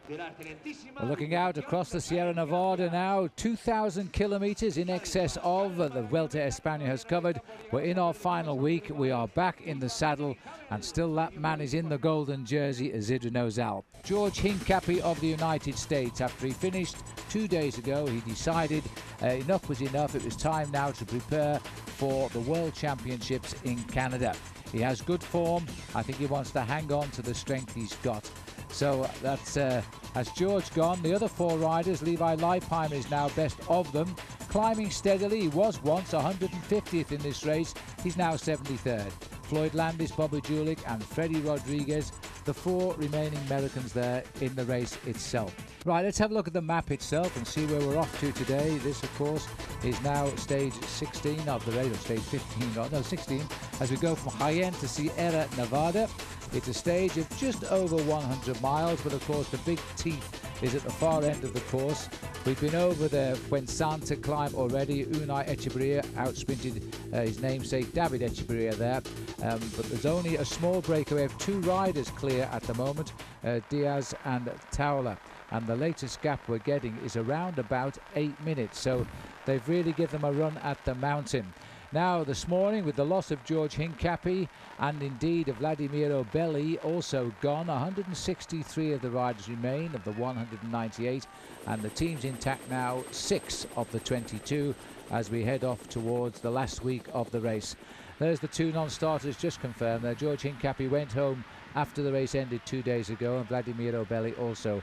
We're looking out across the Sierra Nevada now, 2,000 kilometers in excess of the Vuelta España has covered. We're in our final week. We are back in the saddle, and still that man is in the golden jersey, Isidro Nozal. George Hincapie of the United States, after he finished 2 days ago, he decided enough was enough. It was time now to prepare for the World Championships in Canada. He has good form. I think he wants to hang on to the strength he's got. So that's has George gone. The other four riders, Levi Leipheimer is now best of them, climbing steadily. He was once 150th in this race. He's now 73rd. Floyd Landis, Bobby Julich and Freddie Rodriguez, the four remaining Americans there in the race itself. Right, let's have a look at the map itself and see where we're off to today. This, of course, is now stage 16 of the race, or stage 15, no, 16, as we go from Jaén to Sierra Nevada. It's a stage of just over 100 miles, but of course the big teeth is at the far end of the course. We've been over the Fuensanta climb already. Unai Echeverria outsprinted his namesake David Echeverria there, but there's only a small breakaway of two riders clear at the moment, Diaz and Taula, and the latest gap we're getting is around about 8 minutes, so they've really given them a run at the mountain. Now, this morning, with the loss of George Hincapie and indeed of Vladimiro Belli also gone, 163 of the riders remain of the 198, and the team's intact now, 6 of the 22, as we head off towards the last week of the race. There's the two non-starters just confirmed there. George Hincapie went home after the race ended 2 days ago, and Vladimiro Belli also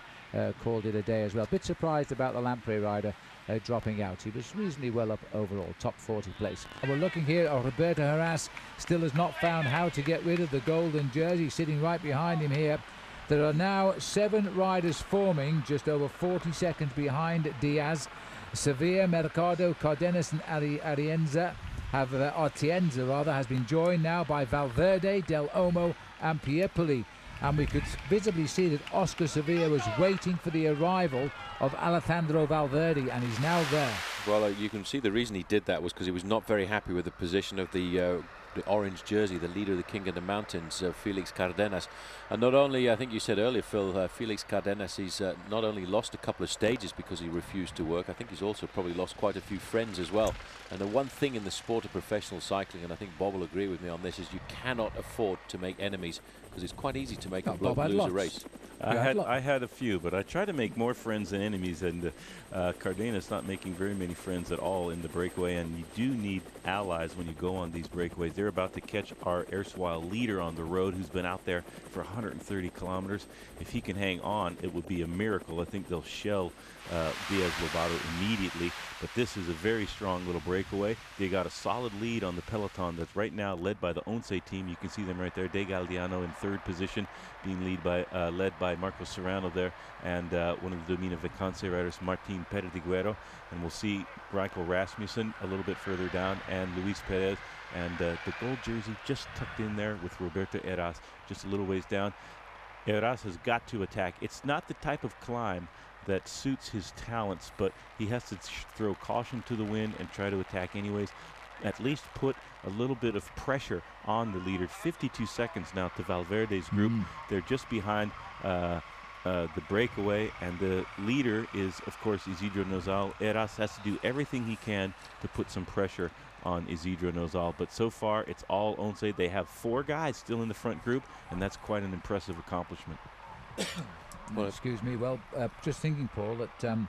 called it a day as well. Bit surprised about the Lamprey rider dropping out. He was reasonably well up overall, top 40 place. And we're looking here at Roberto Heras, still has not found how to get rid of the golden jersey, sitting right behind him here. There are now 7 riders forming, just over 40 seconds behind Diaz. Sevilla, Mercado, Cardenas and Atienza has been joined now by Valverde, Del Olmo and Piepoli. And we could visibly see that Oscar Sevilla was waiting for the arrival of Alejandro Valverde, and he's now there. Well, you can see the reason he did that was because he was not very happy with the position of the orange jersey, the leader of the King of the Mountains, Felix Cardenas. And not only, I think you said earlier, Phil, Felix Cardenas, he's not only lost a couple of stages because he refused to work, I think he's also probably lost quite a few friends as well. And the one thing in the sport of professional cycling, and I think Bob will agree with me on this, is you cannot afford to make enemies, because it's quite easy to make a bloke lose a race. I had a few, but I try to make more friends than enemies, and Cardenas not making very many friends at all in the breakaway, and you do need allies when you go on these breakaways. They're about to catch our erstwhile leader on the road, who's been out there for 130 kilometers. If he can hang on, it would be a miracle. I think they'll shell Diaz Lobato immediately, but this is a very strong little breakaway. They got a solid lead on the peloton that's right now led by the Once team. You can see them right there. De Galdiano in 3rd position, being led by Marco Serrano there, and one of the Domina Vacance riders, Martin Perdiguero. And we'll see Branko Rasmussen a little bit further down, and Luis Perez, and the gold jersey just tucked in there with Roberto Heras just a little ways down. Heras has got to attack. It's not the type of climb that suits his talents, but he has to throw caution to the wind and try to attack anyways. At least put a little bit of pressure on the leader. 52 seconds now to Valverde's group. They're just behind the breakaway, and the leader is, of course, Isidro Nozal. Heras has to do everything he can to put some pressure on Isidro Nozal, but so far it's all Once. They have 4 guys still in the front group, and that's quite an impressive accomplishment. Well, excuse me. Well, just thinking, Paul, that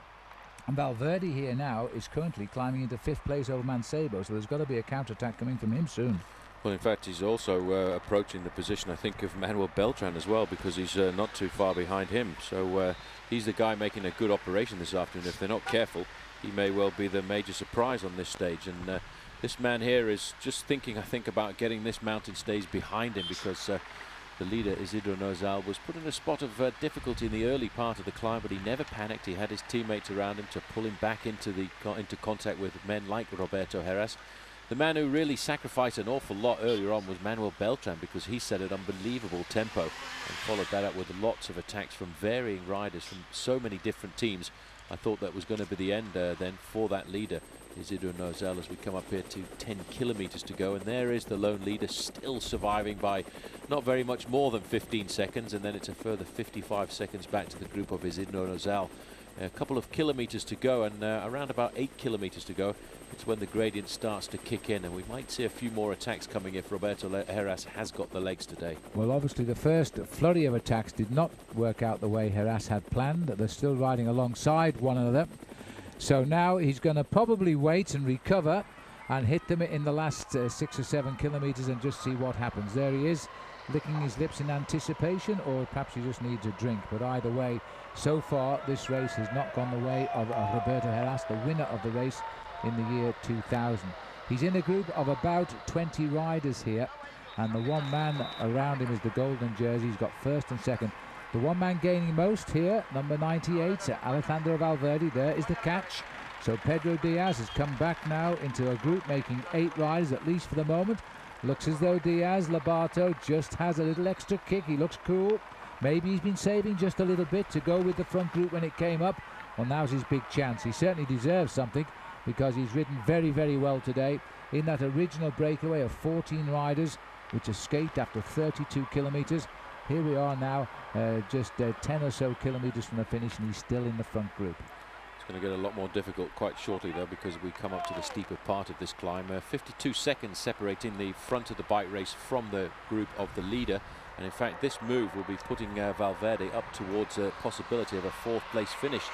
Valverde here now is currently climbing into 5th place over Mancebo, so there's got to be a counterattack coming from him soon. Well, in fact, he's also approaching the position, I think, of Manuel Beltran as well, because he's not too far behind him. So he's the guy making a good operation this afternoon. If they're not careful, he may well be the major surprise on this stage. And this man here is just thinking, I think, about getting this mountain stage behind him, because the leader, Isidro Nozal, was put in a spot of difficulty in the early part of the climb, but he never panicked. He had his teammates around him to pull him back into contact with men like Roberto Heras. The man who really sacrificed an awful lot earlier on was Manuel Beltran, because he set an unbelievable tempo and followed that up with lots of attacks from varying riders from so many different teams I thought that was going to be the end then for that leader, Isidro Nozal, as we come up here to 10 kilometers to go. And there is the lone leader, still surviving by not very much more than 15 seconds. And then it's a further 55 seconds back to the group of Isidro Nozal. A couple of kilometers to go, and around about 8 kilometers to go, it's when the gradient starts to kick in, and we might see a few more attacks coming if Roberto Heras has got the legs today. Well, obviously the first flurry of attacks did not work out the way Heras had planned. They're still riding alongside one another. So now he's going to probably wait and recover and hit them in the last 6 or 7 kilometers and just see what happens. There he is, licking his lips in anticipation, or perhaps he just needs a drink. But either way, so far this race has not gone the way of Roberto Heras, the winner of the race in the year 2000. He's in a group of about 20 riders here, and the one man around him is the golden jersey. He's got first and second. The one man gaining most here, number 98, Alejandro Valverde. There is the catch. So Pedro Diaz has come back now into a group making 8 riders, at least for the moment. Looks as though Diaz, Lobato, just has a little extra kick. He looks cool. Maybe he's been saving just a little bit to go with the front group when it came up. Well, now's his big chance. He certainly deserves something, because he's ridden very, very well today in that original breakaway of 14 riders, which escaped after 32 kilometers. Here we are now, just 10 or so kilometers from the finish, and he's still in the front group. It's going to get a lot more difficult quite shortly, though, because we come up to the steeper part of this climb. 52 seconds separating the front of the bike race from the group of the leader. And in fact, this move will be putting Valverde up towards a possibility of a 4th place finish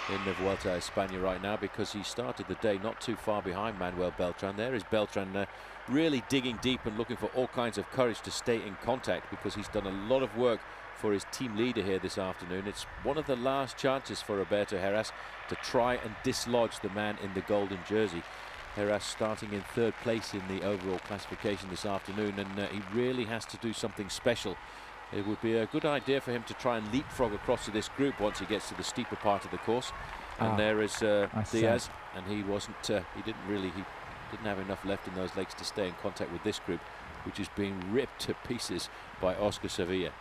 in the Vuelta a España right now, because he started the day not too far behind Manuel Beltran. There is Beltran really digging deep and looking for all kinds of courage to stay in contact, because he's done a lot of work for his team leader here this afternoon. It's one of the last chances for Roberto Heras to try and dislodge the man in the golden jersey. Heras starting in 3rd place in the overall classification this afternoon, and he really has to do something special. It would be a good idea for him to try and leapfrog across to this group once he gets to the steeper part of the course. And there is Diaz, and he wasn't. He didn't have enough left in those legs to stay in contact with this group, which is being ripped to pieces by Oscar Sevilla.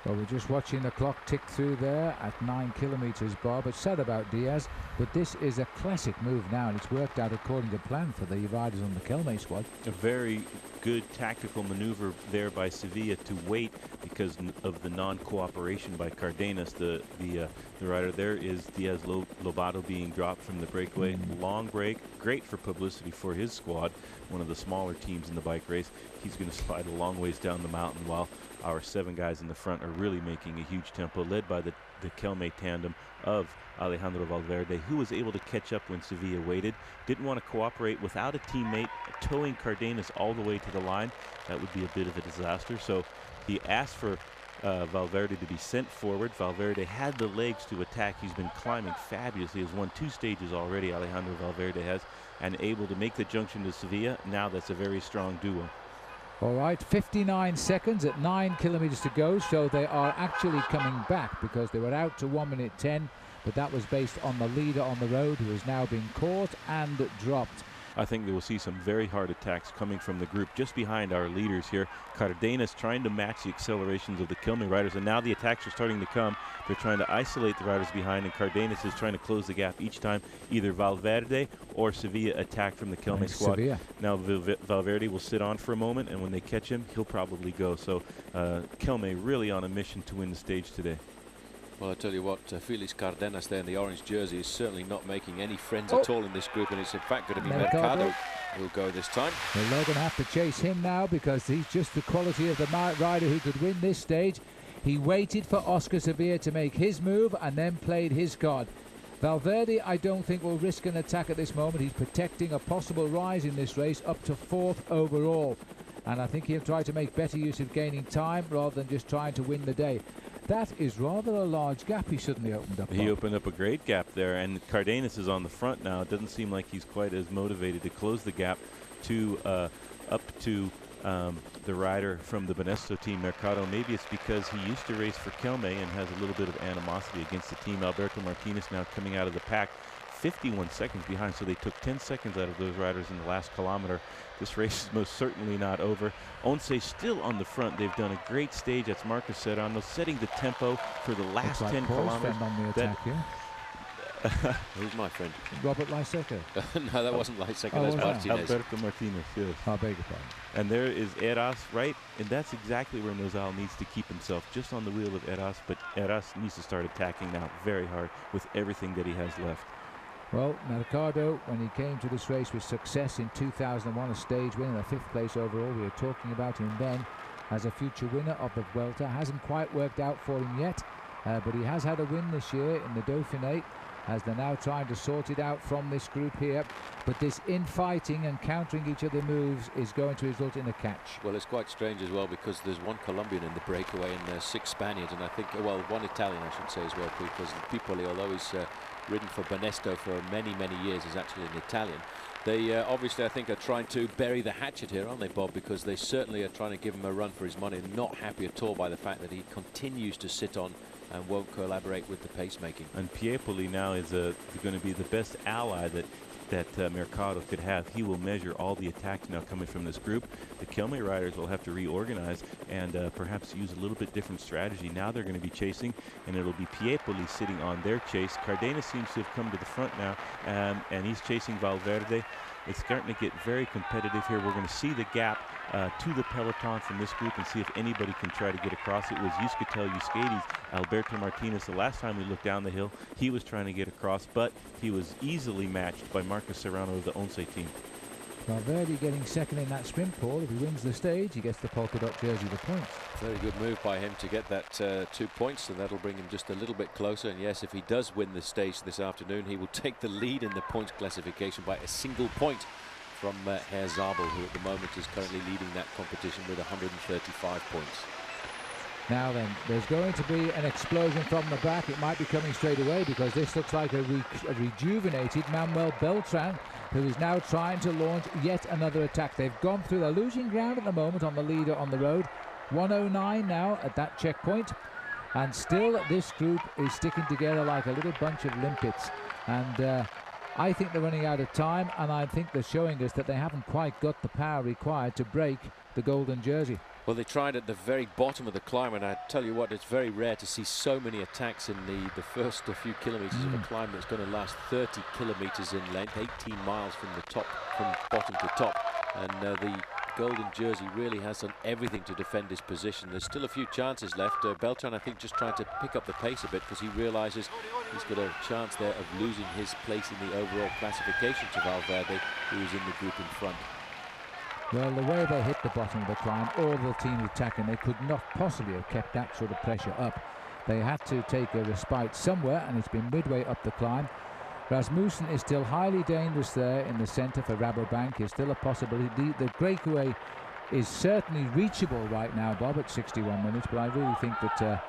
Well, we're just watching the clock tick through there at 9 kilometers, Bob. It's sad about Diaz, but this is a classic move now, and it's worked out according to plan for the riders on the Kelme squad. A very good tactical maneuver there by Sevilla to wait because of the non-cooperation by Cardenas. The rider there is Diaz Lobato being dropped from the breakaway. Long break, great for publicity for his squad, one of the smaller teams in the bike race. He's going to slide a long ways down the mountain, while our 7 guys in the front are really making a huge tempo, led by the Kelme tandem of Alejandro Valverde, who was able to catch up when Sevilla waited. Didn't want to cooperate without a teammate, towing Cardenas all the way to the line. That would be a bit of a disaster. So he asked for Valverde to be sent forward. Valverde had the legs to attack. He's been climbing fabulously. He's won 2 stages already, Alejandro Valverde has, and able to make the junction to Sevilla. Now that's a very strong duo. All right, 59 seconds at 9 kilometers to go, so they are actually coming back, because they were out to 1 minute 10, but that was based on the leader on the road, who has now been caught and dropped. I think they will see some very hard attacks coming from the group just behind our leaders here. Cardenas trying to match the accelerations of the Kelme riders, and now the attacks are starting to come. They're trying to isolate the riders behind, and Cardenas is trying to close the gap each time either Valverde or Sevilla attack from the Kelme squad. Sevilla. Now Valverde will sit on for a moment, and when they catch him, he'll probably go. So Kelme really on a mission to win the stage today. Well, I tell you what, Felix Cardenas there in the orange jersey is certainly not making any friends at all in this group, and it's in fact going to be Mercado who'll go this time. Well, they're going to have to chase him now, because he's just the quality of the rider who could win this stage. He waited for Oscar Sevilla to make his move and then played his card. Valverde, I don't think, will risk an attack at this moment. He's protecting a possible rise in this race up to 4th overall, and I think he'll try to make better use of gaining time rather than just trying to win the day. That is rather a large gap he suddenly opened up. He opened up a great gap there, and Cardenas is on the front now. It doesn't seem like he's quite as motivated to close the gap to up to the rider from the Banesto team, Mercado. Maybe it's because he used to race for Kelme and has a little bit of animosity against the team. Alberto Martinez now coming out of the pack, 51 seconds behind, so they took 10 seconds out of those riders in the last kilometer. This race is most certainly not over. Once still on the front. They've done a great stage, as Marcus said, on those, setting the tempo for the last 10 kilometers. On the attack, Who's my friend? Robert Lyseca. No, that wasn't Lyseca. Oh, That's was that? Martinez. Alberto Martinez, yes. I beg your pardon. And there is Heras, right? And that's exactly where Nozal needs to keep himself, just on the wheel of Heras. But Heras needs to start attacking now very hard with everything that he has left. Well, Mercado, when he came to this race with success in 2001, a stage win and a 5th place overall, we were talking about him then as a future winner of the Vuelta. Hasn't quite worked out for him yet, but he has had a win this year in the Dauphiné, as they're now trying to sort it out from this group here. But this infighting and countering each other's moves is going to result in a catch. Well, it's quite strange as well, because there's one Colombian in the breakaway and 6 Spaniards, and I think, well, one Italian, I should say, as well, because Pipoli, although he's ridden for Banesto for many, many years, is actually an Italian. They obviously, I think, are trying to bury the hatchet here, aren't they, Bob? Because they certainly are trying to give him a run for his money. Not happy at all by the fact that he continues to sit on and won't collaborate with the pacemaking. And Piepoli now is going to be the best ally that Mercado could have. He will measure all the attacks now coming from this group. The Kelme riders will have to reorganize and perhaps use a little bit different strategy. Now they're going to be chasing, and it'll be Piepoli sitting on their chase. Cardenas seems to have come to the front now, and he's chasing Valverde. It's starting to get very competitive here. We're going to see the gap to the peloton from this group and see if anybody can try to get across. It was Euskaltel Euskadi's Alberto Martinez. The last time we looked down the hill, he was trying to get across, but he was easily matched by Marcos Serrano of the Once team. Valverde getting second in that sprint, Paul. If he wins the stage, he gets the polka dot jersey, the points. Very good move by him to get that 2 points, and that'll bring him just a little bit closer. And yes, if he does win the stage this afternoon, he will take the lead in the points classification by a single point from Erik Zabel, who at the moment is currently leading that competition with 135 points. Now then, there's going to be an explosion from the back. It might be coming straight away, because this looks like a rejuvenated Manuel Beltran, who is now trying to launch yet another attack. They've gone through, they're losing ground at the moment on the leader on the road. 109 now at that checkpoint, and still this group is sticking together like a little bunch of limpets. And I think they're running out of time, and I think they're showing us that they haven't quite got the power required to break the golden jersey. Well, they tried at the very bottom of the climb, and I tell you what, it's very rare to see so many attacks in the first few kilometres of a climb that's going to last 30 kilometres in length, 18 miles from the top, from bottom to top. And the golden jersey really has done everything to defend his position. There's still a few chances left. Beltran, I think, just trying to pick up the pace a bit, because he realises he's got a chance there of losing his place in the overall classification to Valverde, who is in the group in front. Well, the way they hit the bottom of the climb, all the teams attacking, they could not possibly have kept that sort of pressure up. They had to take a respite somewhere, and it's been midway up the climb. Rasmussen is still highly dangerous there in the centre for Rabobank. Is still a possibility. The breakaway is certainly reachable right now, Bob, at 61 minutes, but I really think that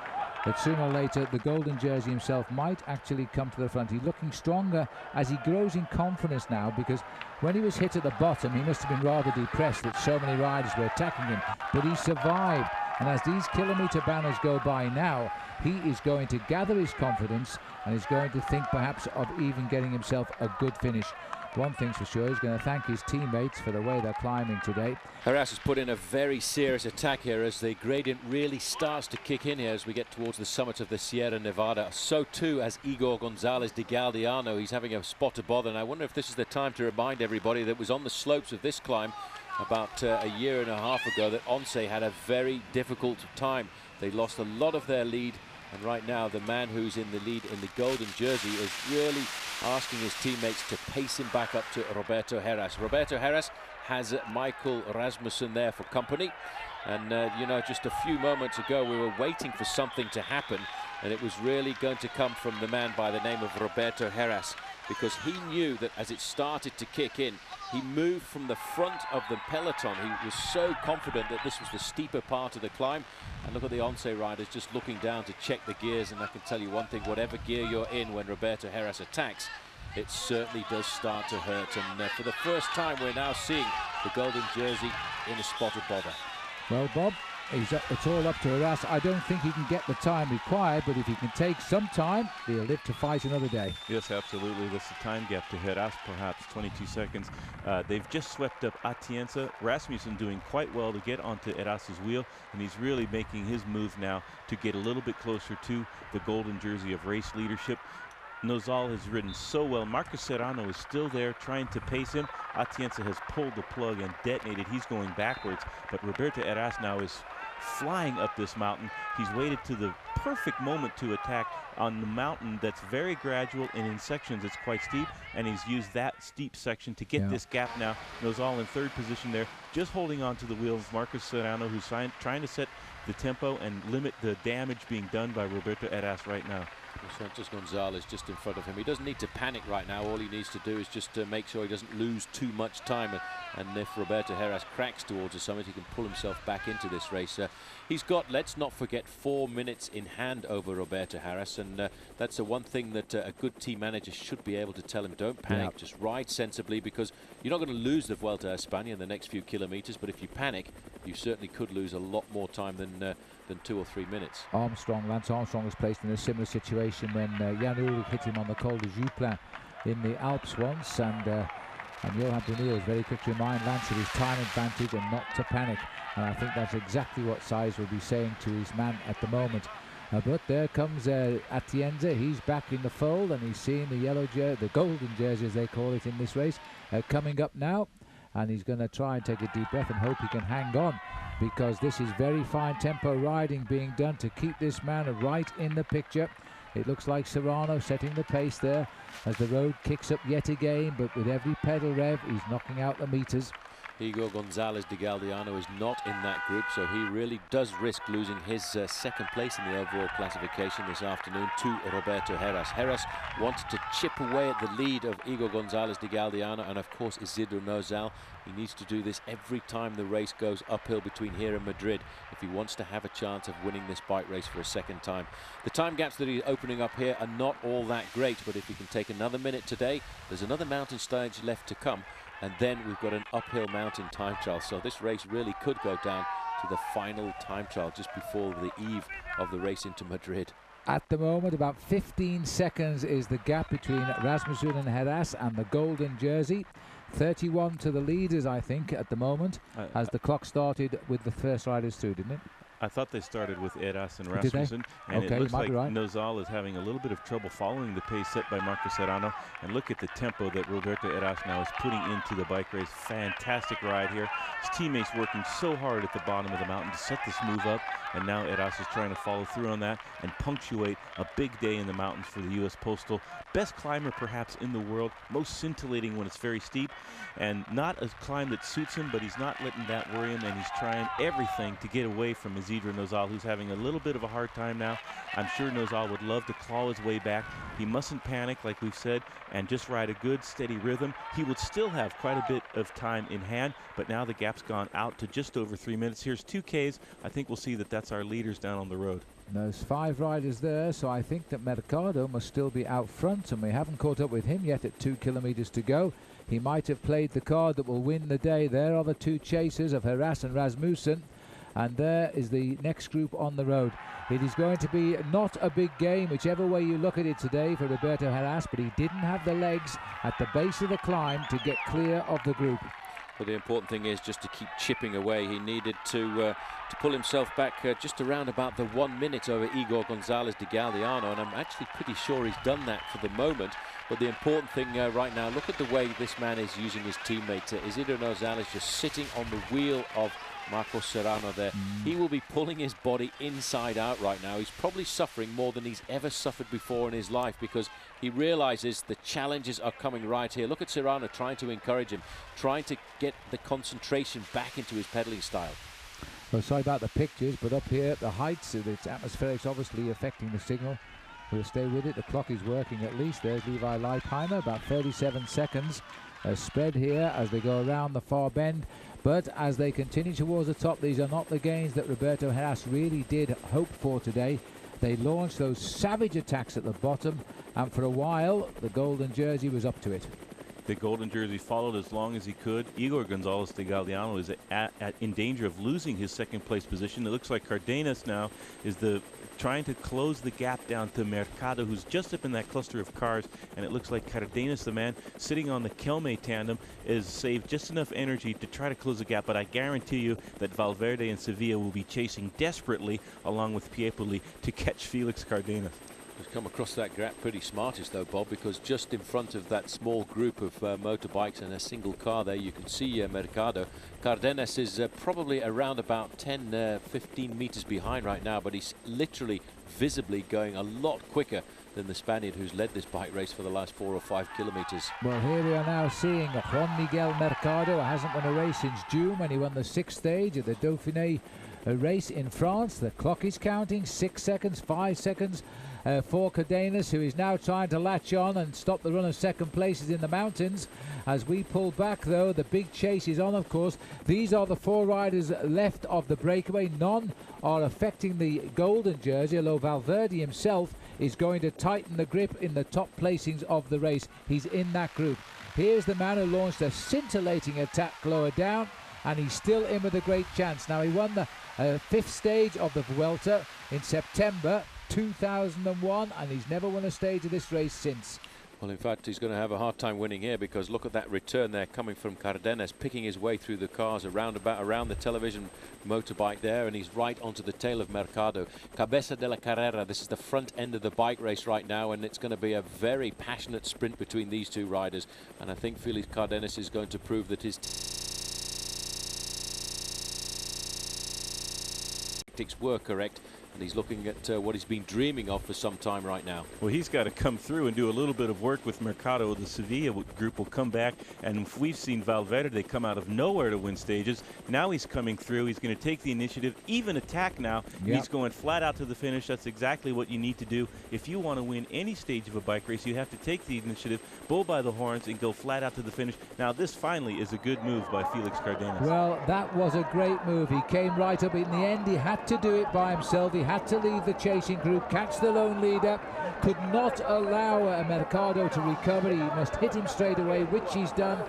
that sooner or later the golden jersey himself might actually come to the front. He's looking stronger as he grows in confidence now, because when he was hit at the bottom, he must have been rather depressed that so many riders were attacking him, but he survived. And as these kilometre banners go by now, he is going to gather his confidence and is going to think perhaps of even getting himself a good finish. One thing's for sure, he's going to thank his teammates for the way they're climbing today. Heras has put in a very serious attack here as the gradient really starts to kick in here as we get towards the summit of the Sierra Nevada. So too as Igor Gonzalez de Galdiano. He's having a spot of bother, and I wonder if this is the time to remind everybody that was on the slopes of this climb about a year and a half ago that Once had a very difficult time. They lost a lot of their lead, and right now the man who's in the lead in the golden jersey is really asking his teammates to pace him back up to Roberto Heras. Roberto Heras has Michael Rasmussen there for company, and you know, just a few moments ago we were waiting for something to happen, and it was really going to come from the man by the name of Roberto Heras, because he knew that as it started to kick in, he moved from the front of the peloton. He was so confident that this was the steeper part of the climb. And look at the Once riders just looking down to check the gears. And I can tell you one thing, whatever gear you're in when Roberto Heras attacks, it certainly does start to hurt. And for the first time, we're now seeing the golden jersey in a spot of bother. Well, Bob, it's all up to Heras. I don't think he can get the time required, but if he can take some time, he'll live to fight another day. Yes, absolutely. That's the time gap to Heras, perhaps 22 seconds. They've just swept up Atienza. Rasmussen doing quite well to get onto Heras's wheel, and he's really making his move now to get a little bit closer to the golden jersey of race leadership. Nozal has ridden so well. Marcos Serrano is still there trying to pace him. Atienza has pulled the plug and detonated. He's going backwards, but Roberto Heras now is flying up this mountain. He's waited to the perfect moment to attack on the mountain that's very gradual, and in sections it's quite steep, and he's used that steep section to get this gap now. Nozal in third position there, just holding on to the wheels. Marcos Serrano, who's trying to set the tempo and limit the damage being done by Roberto Heras right now. Santos Gonzalez just in front of him. He doesn't need to panic right now. All he needs to do is just make sure he doesn't lose too much time. And if Roberto Heras cracks towards the summit, he can pull himself back into this race. He's got, let's not forget, 4 minutes in hand over Roberto Heras. And that's the one thing that a good team manager should be able to tell him. Don't panic, just ride sensibly, because you're not going to lose the Vuelta a España in the next few kilometers. But if you panic, you certainly could lose a lot more time than 2 or 3 minutes. Lance Armstrong was placed in a similar situation when Jan Ullrich hit him on the Col de Juplin in the Alps once, and Johan Daniel was very quick to remind Lance of his time advantage and not to panic, and I think that's exactly what Sainz will be saying to his man at the moment. But there comes Atienza. He's back in the fold, and he's seeing the golden jersey, as they call it in this race, coming up now, and he's going to try and take a deep breath and hope he can hang on, because this is very fine tempo riding being done to keep this man right in the picture. It looks like Serrano setting the pace there as the road kicks up yet again, but with every pedal rev he's knocking out the meters. Igor Gonzalez de Galdeano is not in that group, so he really does risk losing his second place in the overall classification this afternoon to Roberto Heras. Heras wanted to chip away at the lead of Igor Gonzalez de Galdeano and of course Isidro Nozal. He needs to do this every time the race goes uphill between here and Madrid if he wants to have a chance of winning this bike race for a second time. The time gaps that he's opening up here are not all that great, but if he can take another minute today, there's another mountain stage left to come, and then we've got an uphill mountain time trial. So this race really could go down to the final time trial just before the eve of the race into Madrid. At the moment, about 15 seconds is the gap between Rasmussen and Heras and the golden jersey. 31 to the leaders, I think, at the moment, as the clock started with the first riders through, didn't it? I thought they started with Heras and Rasmussen, and it looks like Nozal is having a little bit of trouble following the pace set by Marcos Serrano. And look at the tempo that Roberto Heras now is putting into the bike race. Fantastic ride here. His teammates working so hard at the bottom of the mountain to set this move up, and now Heras is trying to follow through on that and punctuate a big day in the mountains for the US Postal. Best climber perhaps in the world, most scintillating when it's very steep, and not a climb that suits him, but he's not letting that worry him, and he's trying everything to get away from Isidro Nozal, who's having a little bit of a hard time now. I'm sure Nozal would love to claw his way back. He mustn't panic, like we've said, and just ride a good, steady rhythm. He would still have quite a bit of time in hand, but now the gap's gone out to just over 3 minutes. Here's 2Ks. I think we'll see that that's our leaders down on the road. There's 5 riders there, so I think that Mercado must still be out front, and we haven't caught up with him yet at 2 kilometers to go. He might have played the card that will win the day. There are the 2 chasers of Heras and Rasmussen, and there is the next group on the road. It is going to be not a big game, whichever way you look at it today, for Roberto Heras, but he didn't have the legs at the base of the climb to get clear of the group. But the important thing is just to keep chipping away. He needed to pull himself back just around about the 1 minute over Igor Gonzalez de Galdeano, and I'm actually pretty sure he's done that for the moment. But the important thing right now, look at the way this man is using his teammates. Isidro Nozal is just sitting on the wheel of Marcos Serrano there. He will be pulling his body inside out right now. He's probably suffering more than he's ever suffered before in his life, because he realizes the challenges are coming right here. Look at Serrano trying to encourage him, trying to get the concentration back into his pedaling style. Well, sorry about the pictures, but up here at the heights, it's atmospherics obviously affecting the signal. We'll stay with it. The clock is working at least. There's Levi Leipheimer, about 37 seconds spread here as they go around the far bend. But as they continue towards the top, these are not the gains that Roberto Heras really did hope for today. They launched those savage attacks at the bottom, and for a while the golden jersey was up to it. The golden jersey followed as long as he could. Igor Gonzalez de Galdeano is in danger of losing his second place position. It looks like Cardenas now is trying to close the gap down to Mercado, who's just up in that cluster of cars, and it looks like Cardenas, the man sitting on the Kelme tandem, is saved just enough energy to try to close the gap, but I guarantee you that Valverde and Sevilla will be chasing desperately along with Piepoli to catch Felix Cardenas. He's come across that gap pretty smartest though, Bob, because just in front of that small group of motorbikes and a single car there, you can see Mercado. Cardenas is probably around about 10, 15 meters behind right now, but he's literally visibly going a lot quicker than the Spaniard who's led this bike race for the last 4 or 5 kilometers. Well, here we are now seeing Juan Miguel Mercado. Hasn't won a race since June when he won the 6th stage of the Dauphiné race in France. The clock is counting, 6 seconds, 5 seconds for Cardenas, who is now trying to latch on and stop the run of second places in the mountains. As we pull back though, the big chase is on, of course. These are the 4 riders left of the breakaway. None are affecting the golden jersey, although Valverde himself is going to tighten the grip in the top placings of the race. He's in that group. Here's the man who launched a scintillating attack lower down, and he's still in with a great chance. Now, he won the 5th stage of the Vuelta in September 2001, and he's never won a stage of this race since. Well, in fact, he's going to have a hard time winning here, because look at that return there coming from Cardenas, picking his way through the cars around the television motorbike there, and he's right onto the tail of Mercado. Cabeza de la Carrera, this is the front end of the bike race right now, and it's going to be a very passionate sprint between these 2 riders, and I think Felix Cardenas is going to prove that his tactics were correct, and he's looking at what he's been dreaming of for some time right now. Well, he's got to come through and do a little bit of work with Mercado. The Sevilla group will come back, and we've seen Valverde come out of nowhere to win stages. Now he's coming through. He's going to take the initiative, even attack now. Yep. He's going flat out to the finish. That's exactly what you need to do. If you want to win any stage of a bike race, you have to take the initiative, bull by the horns, and go flat out to the finish. Now, this finally is a good move by Felix Cardenas. Well, that was a great move. He came right up. In the end, he had to do it by himself. He had to leave the chasing group, catch the lone leader, could not allow Mercado to recover. He must hit him straight away, which he's done.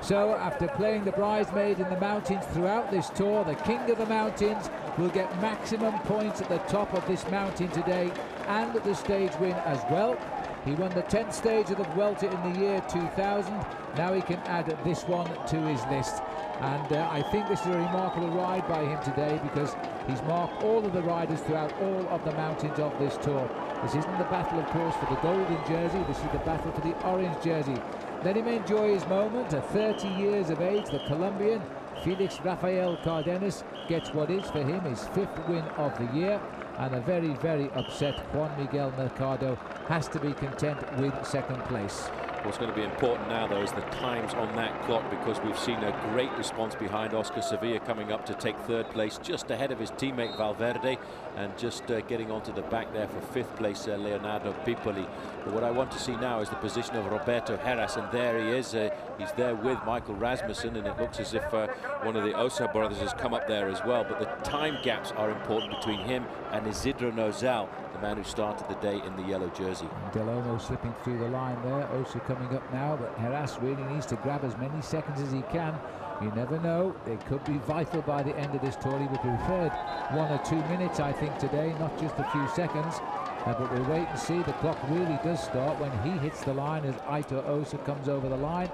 So after playing the bridesmaid in the mountains throughout this tour, the king of the mountains will get maximum points at the top of this mountain today, and the stage win as well. He won the 10th stage of the Vuelta in the year 2000. Now he can add this one to his list. And I think this is a remarkable ride by him today, because he's marked all of the riders throughout all of the mountains of this tour. This isn't the battle, of course, for the golden jersey. This is the battle for the orange jersey. Let him enjoy his moment. At 30 years of age, the Colombian Felix Rafael Cardenas gets what is for him his 5th win of the year. And a very, very upset Juan Miguel Mercado has to be content with 2nd place. What's going to be important now, though, is the times on that clock, because we've seen a great response behind Oscar Sevilla coming up to take 3rd place, just ahead of his teammate Valverde, and just getting onto the back there for 5th place, Leonardo Pipoli. But what I want to see now is the position of Roberto Heras, and there he is. He's there with Michael Rasmussen, and it looks as if one of the Osa brothers has come up there as well. But the time gaps are important between him and Isidro Nozal, the man who started the day in the yellow jersey. Del Olmo slipping through the line there. Osa coming up now, but Heras really needs to grab as many seconds as he can. You never know, it could be vital by the end of this tour. He would be preferred 1 or 2 minutes, I think, today, not just a few seconds. But we'll wait and see. The clock really does start when he hits the line, as Aitor Osa comes over the line,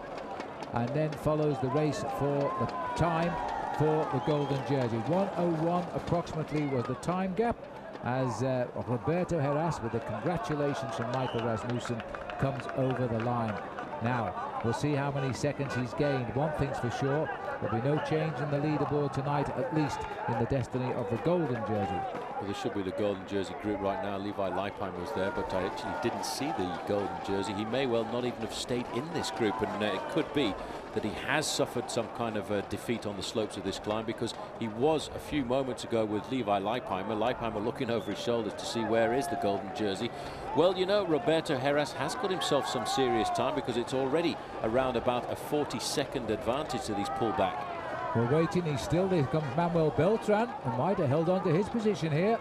and then follows the race for the time for the golden jersey. 1:01 approximately was the time gap, as Roberto Heras, with the congratulations from Michael Rasmussen, comes over the line. Now, we'll see how many seconds he's gained. One thing's for sure, there'll be no change in the leaderboard tonight, at least in the destiny of the golden jersey. Well, there should be the golden jersey group right now. Levi Leipheimer was there, but I actually didn't see the golden jersey. He may well not even have stayed in this group, and it could be that he has suffered some kind of a defeat on the slopes of this climb, because he was a few moments ago with Levi Leipheimer. Leipheimer looking over his shoulders to see where is the golden jersey. Well, you know, Roberto Heras has got himself some serious time, because it's already around about a 40-second advantage that he's pulled back. We're waiting. He's still there. Comes Manuel Beltran, who might have held on to his position here.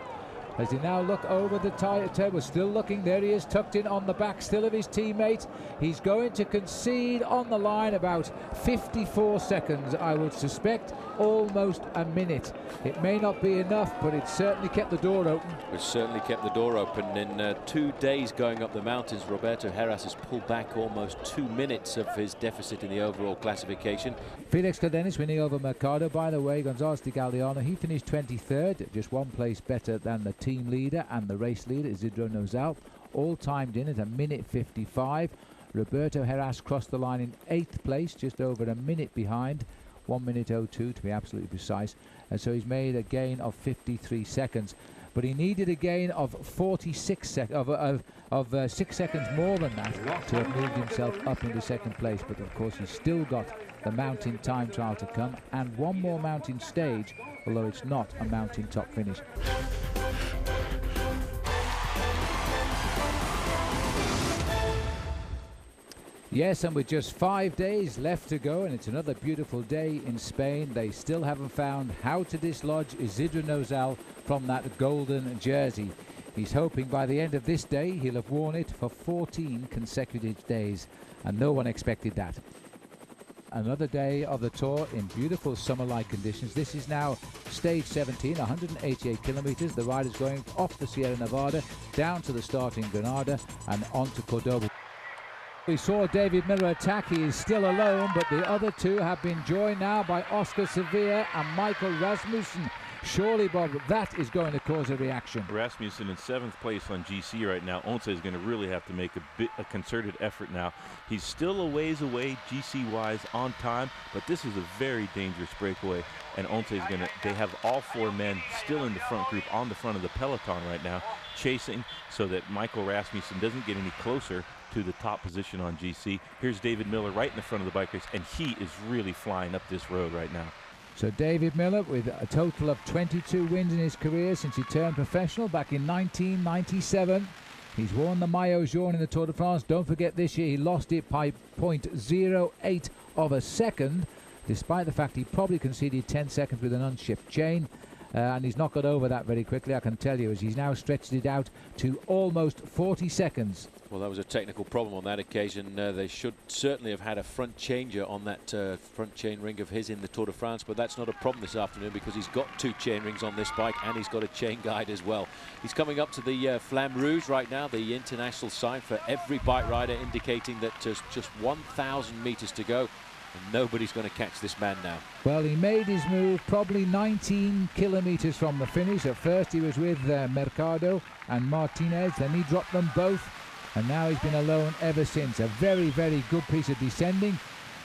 As he now look over the table, still looking. There he is, tucked in on the back still of his teammate. He's going to concede on the line about 54 seconds, I would suspect, almost a minute. It may not be enough, but it certainly kept the door open. It certainly kept the door open. In 2 days going up the mountains, Roberto Heras has pulled back almost 2 minutes of his deficit in the overall classification. Felix Cardenas winning over Mercado. By the way, Gonzalez de Galliano, he finished 23rd, just 1 place better than the team leader and the race leader, Isidro Nozal. all timed in at a minute 55. Roberto Heras crossed the line in 8th place, just over a minute behind, 1 minute 02 to be absolutely precise, and so he's made a gain of 53 seconds. But he needed a gain of 46 seconds, 6 seconds more than that to have moved himself up into 2nd place. But of course he's still got the mountain time trial to come and one more mountain stage, although it's not a mountain top finish. Yes, and with just 5 days left to go, and it's another beautiful day in Spain, they still haven't found how to dislodge Isidro Nozal from that golden jersey. He's hoping by the end of this day he'll have worn it for 14 consecutive days, and no one expected that. Another day of the Tour in beautiful summer-like conditions. This is now stage 17, 188 kilometers. The riders going off the Sierra Nevada, down to the start in Granada, and on to Cordoba. We saw David Miller attack. He is still alone, but the other two have been joined now by Oscar Sevilla and Michael Rasmussen. Surely, Bob, that is going to cause a reaction. Rasmussen in 7th place on GC right now. Once is going to really have to make a concerted effort now. He's still a ways away GC-wise on time, but this is a very dangerous breakaway. And Once is going to, they have all 4 men still in the front group on the front of the peloton right now, chasing so that Michael Rasmussen doesn't get any closer to the top position on GC. Here's David Miller right in the front of the bikers, and he is really flying up this road right now. So David Miller with a total of 22 wins in his career since he turned professional back in 1997. He's won the Maillot Jaune in the Tour de France. Don't forget this year he lost it by 0.08 of a second, despite the fact he probably conceded 10 seconds with an unshipped chain. And he's not got over that very quickly, I can tell you, as he's now stretched it out to almost 40 seconds. Well, that was a technical problem on that occasion. They should certainly have had a front changer on that front chain ring of his in the Tour de France, but that's not a problem this afternoon because he's got 2 chain rings on this bike and he's got a chain guide as well. He's coming up to the Flamme Rouge right now, the international sign for every bike rider, indicating that just 1,000 meters to go. And nobody's going to catch this man now. Well, he made his move probably 19 kilometers from the finish. At first he was with Mercado and Martinez, then he dropped them both, and now he's been alone ever since. A very, very good piece of descending.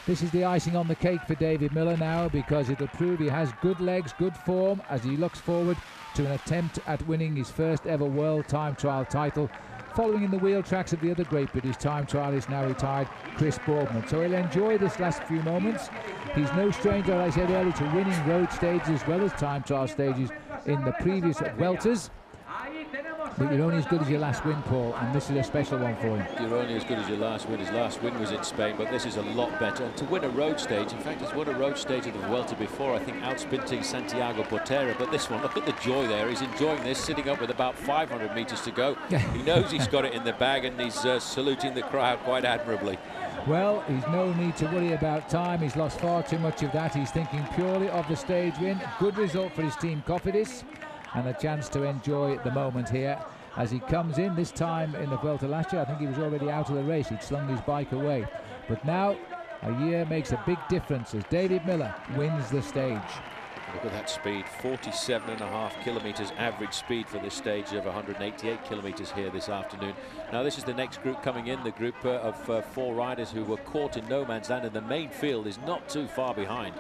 This is the icing on the cake for David Miller now, because it'll prove he has good legs, good form, as he looks forward to an attempt at winning his first ever World Time Trial title, following in the wheel tracks of the other great British time trialist, now retired, Chris Boardman. So he'll enjoy this last few moments. He's no stranger, as I said earlier, to winning road stages as well as time trial stages in the previous Vueltas. But you're only as good as your last win, Paul, and this is a special one for him. You're only as good as your last win. His last win was in Spain, but this is a lot better. And to win a road stage, in fact, he's won a road stage of the Vuelta before, I think, outsprinting Santiago Botera. But this one, look at the joy there. He's enjoying this, sitting up with about 500 meters to go. He knows he's got it in the bag, and he's saluting the crowd quite admirably. Well, he's no need to worry about time. He's lost far too much of that. He's thinking purely of the stage win. Good result for his team Cofidis, and a chance to enjoy the moment here as he comes in. This time in the Vuelta last year, I think he was already out of the race. He'd slung his bike away. But now a year makes a big difference as David Miller wins the stage. Look at that speed, 47.5 kilometers average speed for this stage of 188 kilometers here this afternoon. Now this is the next group coming in, the group of 4 riders who were caught in no man's land, and the main field is not too far behind.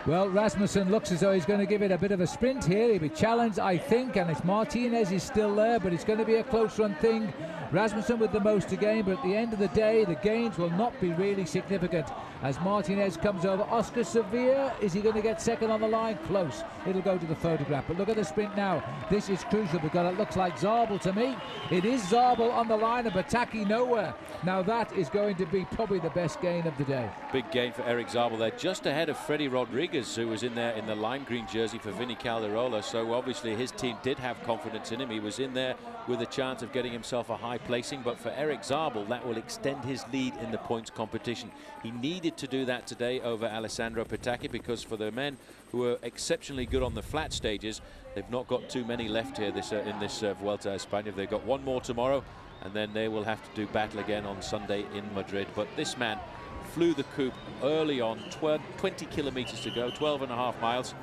Well, Rasmussen looks as though he's going to give it a bit of a sprint here. He'll be challenged, I think, and it's Martinez is still there, but it's going to be a close run thing. Rasmussen with the most to gain, but at the end of the day, the gains will not be really significant as Martinez comes over. Oscar Sevilla, is he going to get second on the line? Close. It'll go to the photograph, but look at the sprint now. This is crucial because it looks like Zabel to me. It is Zabel on the line and Petacchi nowhere. Now that is going to be probably the best gain of the day. Big gain for Erik Zabel there, just ahead of Freddie Rodriguez, who was in there in the lime green jersey for Vinny Calderola. So obviously his team did have confidence in him. He was in there with a chance of getting himself a high placing, but for Erik Zabel, that will extend his lead in the points competition. He needed to do that today over Alessandro Petacchi, because for the men who are exceptionally good on the flat stages, they've not got too many left here in this Vuelta a España. They've got one more tomorrow, and then they will have to do battle again on Sunday in Madrid. But this man flew the coop early on, 20 kilometers to go, 12.5 miles.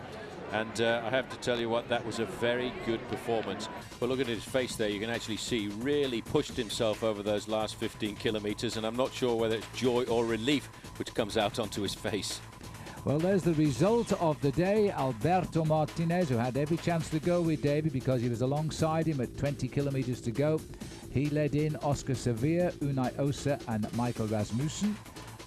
And I have to tell you what, that was a very good performance. But look at his face there. You can actually see really pushed himself over those last 15 kilometers. And I'm not sure whether it's joy or relief which comes out onto his face. Well, there's the result of the day. Alberto Martinez, who had every chance to go with Davy because he was alongside him at 20 kilometers to go. He led in Oscar Sevilla, Unai Osa and Michael Rasmussen.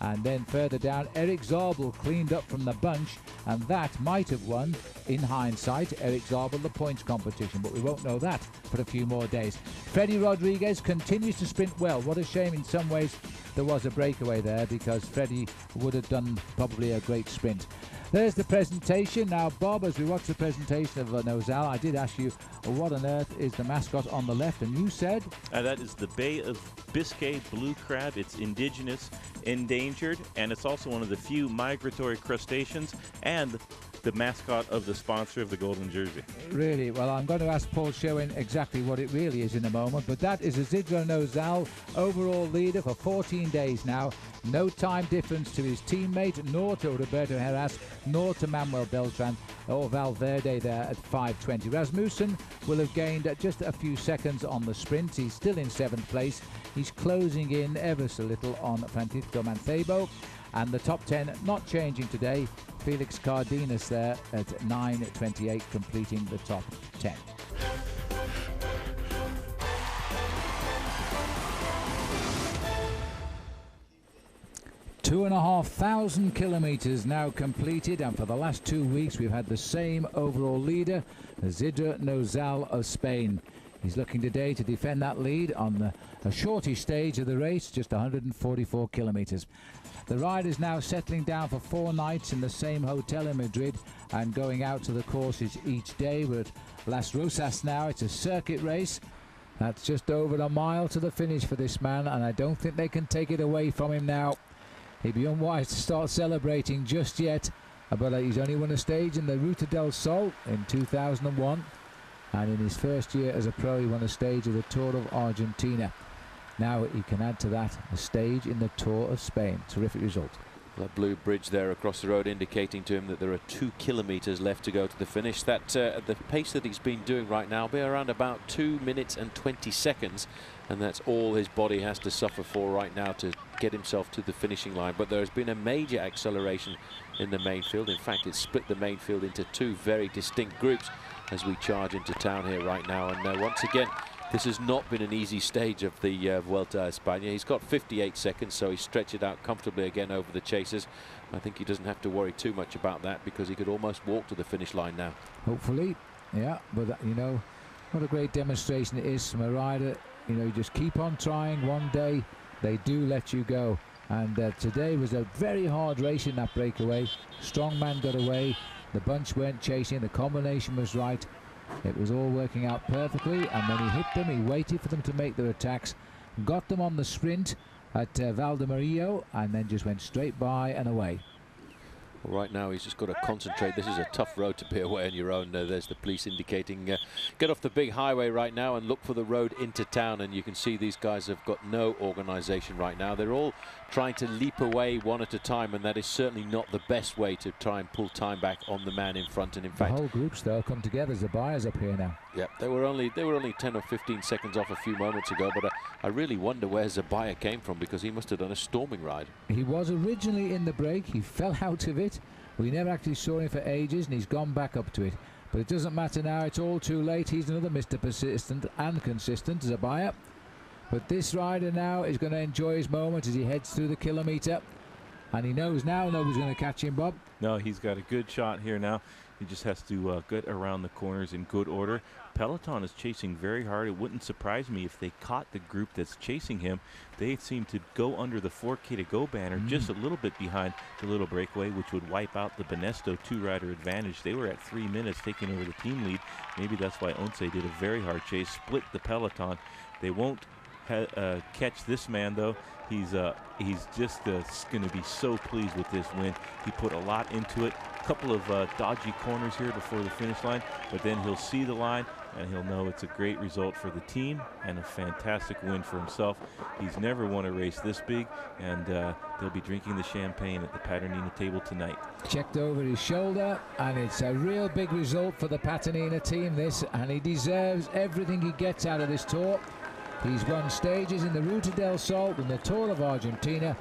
And then further down, Erik Zabel cleaned up from the bunch, and that might have won, in hindsight, Erik Zabel the points competition, but we won't know that for a few more days. Freddy Rodriguez continues to sprint well. What a shame in some ways there was a breakaway there, because Freddy would have done probably a great sprint. There's the presentation. Now, Bob, as we watch the presentation of Nozal, I did ask you, what on earth is the mascot on the left? And you said? That is the Bay of Biscay blue crab. It's indigenous, endangered, and it's also one of the few migratory crustaceans and the mascot of the sponsor of the Golden Jersey. Really? Well, I'm going to ask Paul Sherwin exactly what it really is in a moment, but that is Isidro Nozal, overall leader for 14 days now. No time difference to his teammate, nor to Roberto Heras, nor to Manuel Beltran or Valverde there at 5:20. Rasmussen will have gained just a few seconds on the sprint. He's still in 7th place. He's closing in ever so little on Francisco Mancebo. And the top 10 not changing today. Felix Cardenas there at 9:28, completing the top 10. Two and a half thousand kilometers now completed, and for the last 2 weeks we've had the same overall leader, Isidro Nozal of Spain. He's looking today to defend that lead on a shortish stage of the race, just 144 kilometers. The ride is now settling down for 4 nights in the same hotel in Madrid and going out to the courses each day. We're at Las Rosas now. It's a circuit race. That's just over a mile to the finish for this man, and I don't think they can take it away from him now. He'd be unwise to start celebrating just yet, but he's only won a stage in the Ruta del Sol in 2001, and in his first year as a pro he won a stage of the Tour of Argentina. Now he can add to that a stage in the Tour of Spain. Terrific result. That blue bridge there across the road indicating to him that there are 2 kilometers left to go to the finish. That at the pace that he's been doing right now, be around about 2 minutes and 20 seconds, and that's all his body has to suffer for right now to get himself to the finishing line. But there has been a major acceleration in the main field. In fact, it's split the main field into 2 very distinct groups as we charge into town here right now. And once again, this has not been an easy stage of the Vuelta a España. He's got 58 seconds, so he's stretched it out comfortably again over the chasers. I think he doesn't have to worry too much about that, because he could almost walk to the finish line now. Hopefully, yeah, but you know, what a great demonstration it is from a rider. You know, you just keep on trying. One day they do let you go, and today was a very hard race in that breakaway. Strong man got away, the bunch weren't chasing, the combination was right. It was all working out perfectly, and when he hit them, he waited for them to make their attacks, got them on the sprint at Valdemarillo, and then just went straight by and away. Well, right now he's just got to concentrate. This is a tough road to be away on your own. There's the police indicating get off the big highway right now and look for the road into town. And you can see these guys have got no organization right now. They're all trying to leap away one at a time, and that is certainly not the best way to try and pull time back on the man in front. And in fact, the whole group's though come together. Zabaya's up here now. Yep, they were only 10 or 15 seconds off a few moments ago, but I really wonder where Zabaya came from, because he must have done a storming ride. He was originally in the break. He fell out of it. We never actually saw him for ages, and he's gone back up to it. But it doesn't matter now. It's all too late. He's another Mr. Persistent and Consistent, Zabaya. But this rider now is going to enjoy his moment as he heads through the kilometre. And he knows now nobody's going to catch him, Bob. No, he's got a good shot here now. He just has to get around the corners in good order. Peloton is chasing very hard. It wouldn't surprise me if they caught the group that's chasing him. They seem to go under the 4K to go banner, just a little bit behind the little breakaway, which would wipe out the Banesto 2-rider advantage. They were at 3 minutes taking over the team lead. Maybe that's why Once did a very hard chase, split the Peloton. They won't catch this man, though. He's just going to be so pleased with this win. He put a lot into it. A couple of dodgy corners here before the finish line, but then he'll see the line, and he'll know it's a great result for the team and a fantastic win for himself. He's never won a race this big, and they'll be drinking the champagne at the Paternina table tonight. Checked over his shoulder, and it's a real big result for the Paternina team, this, and he deserves everything he gets out of this tour. He's won stages in the Ruta del Sol and the Tour of Argentina,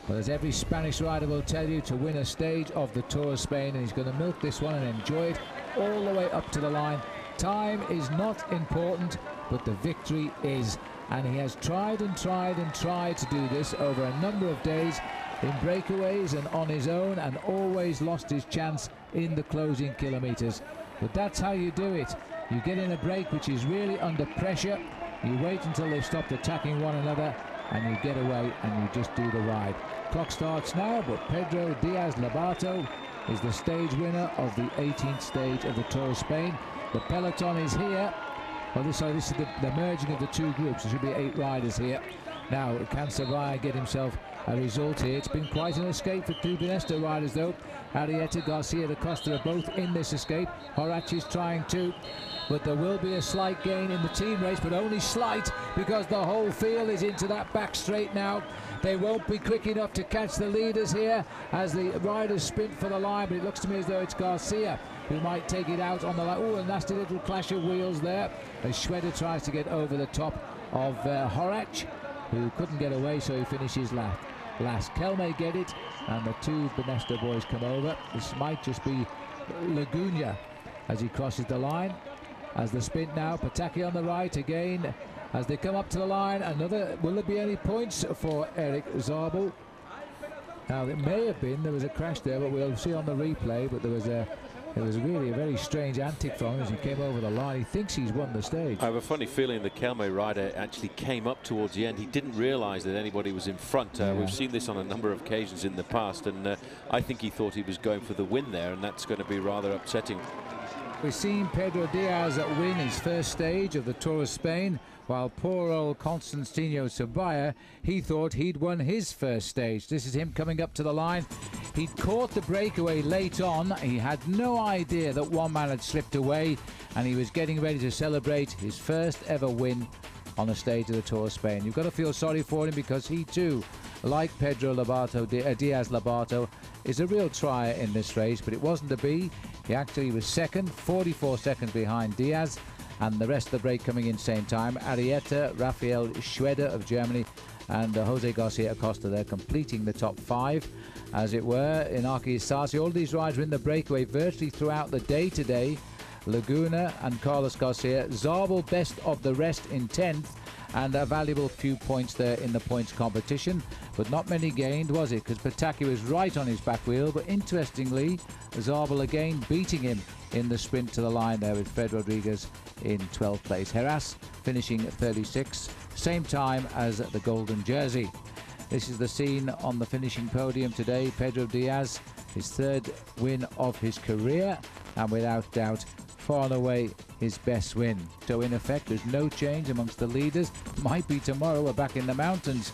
but as every Spanish rider will tell you, to win a stage of the Tour of Spain, and he's going to milk this one and enjoy it all the way up to the line. Time is not important, but the victory is, and he has tried and tried and tried to do this over a number of days in breakaways and on his own, and always lost his chance in the closing kilometers. But that's how you do it. You get in a break which is really under pressure, you wait until they've stopped attacking one another, and you get away and you just do the ride. Clock starts now, but Pedro Diaz-Lobato is the stage winner of the 18th stage of the Tour of Spain. The peloton is here. Well, this is the merging of the two groups. There should be 8 riders here. Now, can Sabaya get himself a result here? It's been quite an escape for two Banesto riders, though. Arrieta, Garcia da Costa are both in this escape. Horace is trying to, but there will be a slight gain in the team race, but only slight, because the whole field is into that back straight now. They won't be quick enough to catch the leaders here as the riders sprint for the line, but it looks to me as though it's Garcia who might take it out on the line. Oh, a nasty little clash of wheels there as Schweder tries to get over the top of Horace, who couldn't get away, so he finishes last. Kel may get it, and the two Banesto boys come over. This might just be Laguna as he crosses the line. As the sprint now, Petacchi on the right again. As they come up to the line, another, will there be any points for Erik Zabel? Now, it may have been, there was a crash there, but we'll see on the replay, but there was really a very strange antic from him as he came over the line. He thinks he's won the stage. I have a funny feeling the Kelme rider actually came up towards the end. He didn't realize that anybody was in front. We've seen this on a number of occasions in the past, and I think he thought he was going for the win there, and that's going to be rather upsetting. We've seen Pedro Diaz win his first stage of the Tour of Spain, while poor old Constantino Sabaya, he thought he'd won his first stage. This is him coming up to the line. He'd caught the breakaway late on. He had no idea that one man had slipped away, and he was getting ready to celebrate his first ever win on a stage of the Tour of Spain. You've got to feel sorry for him, because he too, like Pedro Diaz-Lobato, is a real trier in this race, but it wasn't to be. He actually was second, 44 seconds behind Diaz, and the rest of the break coming in same time. Arrieta, Rafael Schweder of Germany, and Jose Garcia Acosta there completing the top 5, as it were. In Arquisasi, all these riders were in the breakaway virtually throughout the day today. Laguna and Carlos Garcia. Zabel best of the rest in 10th, and a valuable few points there in the points competition, but not many gained, was it? Because Petacchi was right on his back wheel, but interestingly, Zabel again beating him in the sprint to the line there, with Fred Rodriguez in 12th place. Heras finishing 36, same time as the golden jersey. This is the scene on the finishing podium today. Pedro Diaz, his 3rd win of his career, and without doubt far and away his best win. So in effect, there's no change amongst the leaders. Might be tomorrow. We're back in the mountains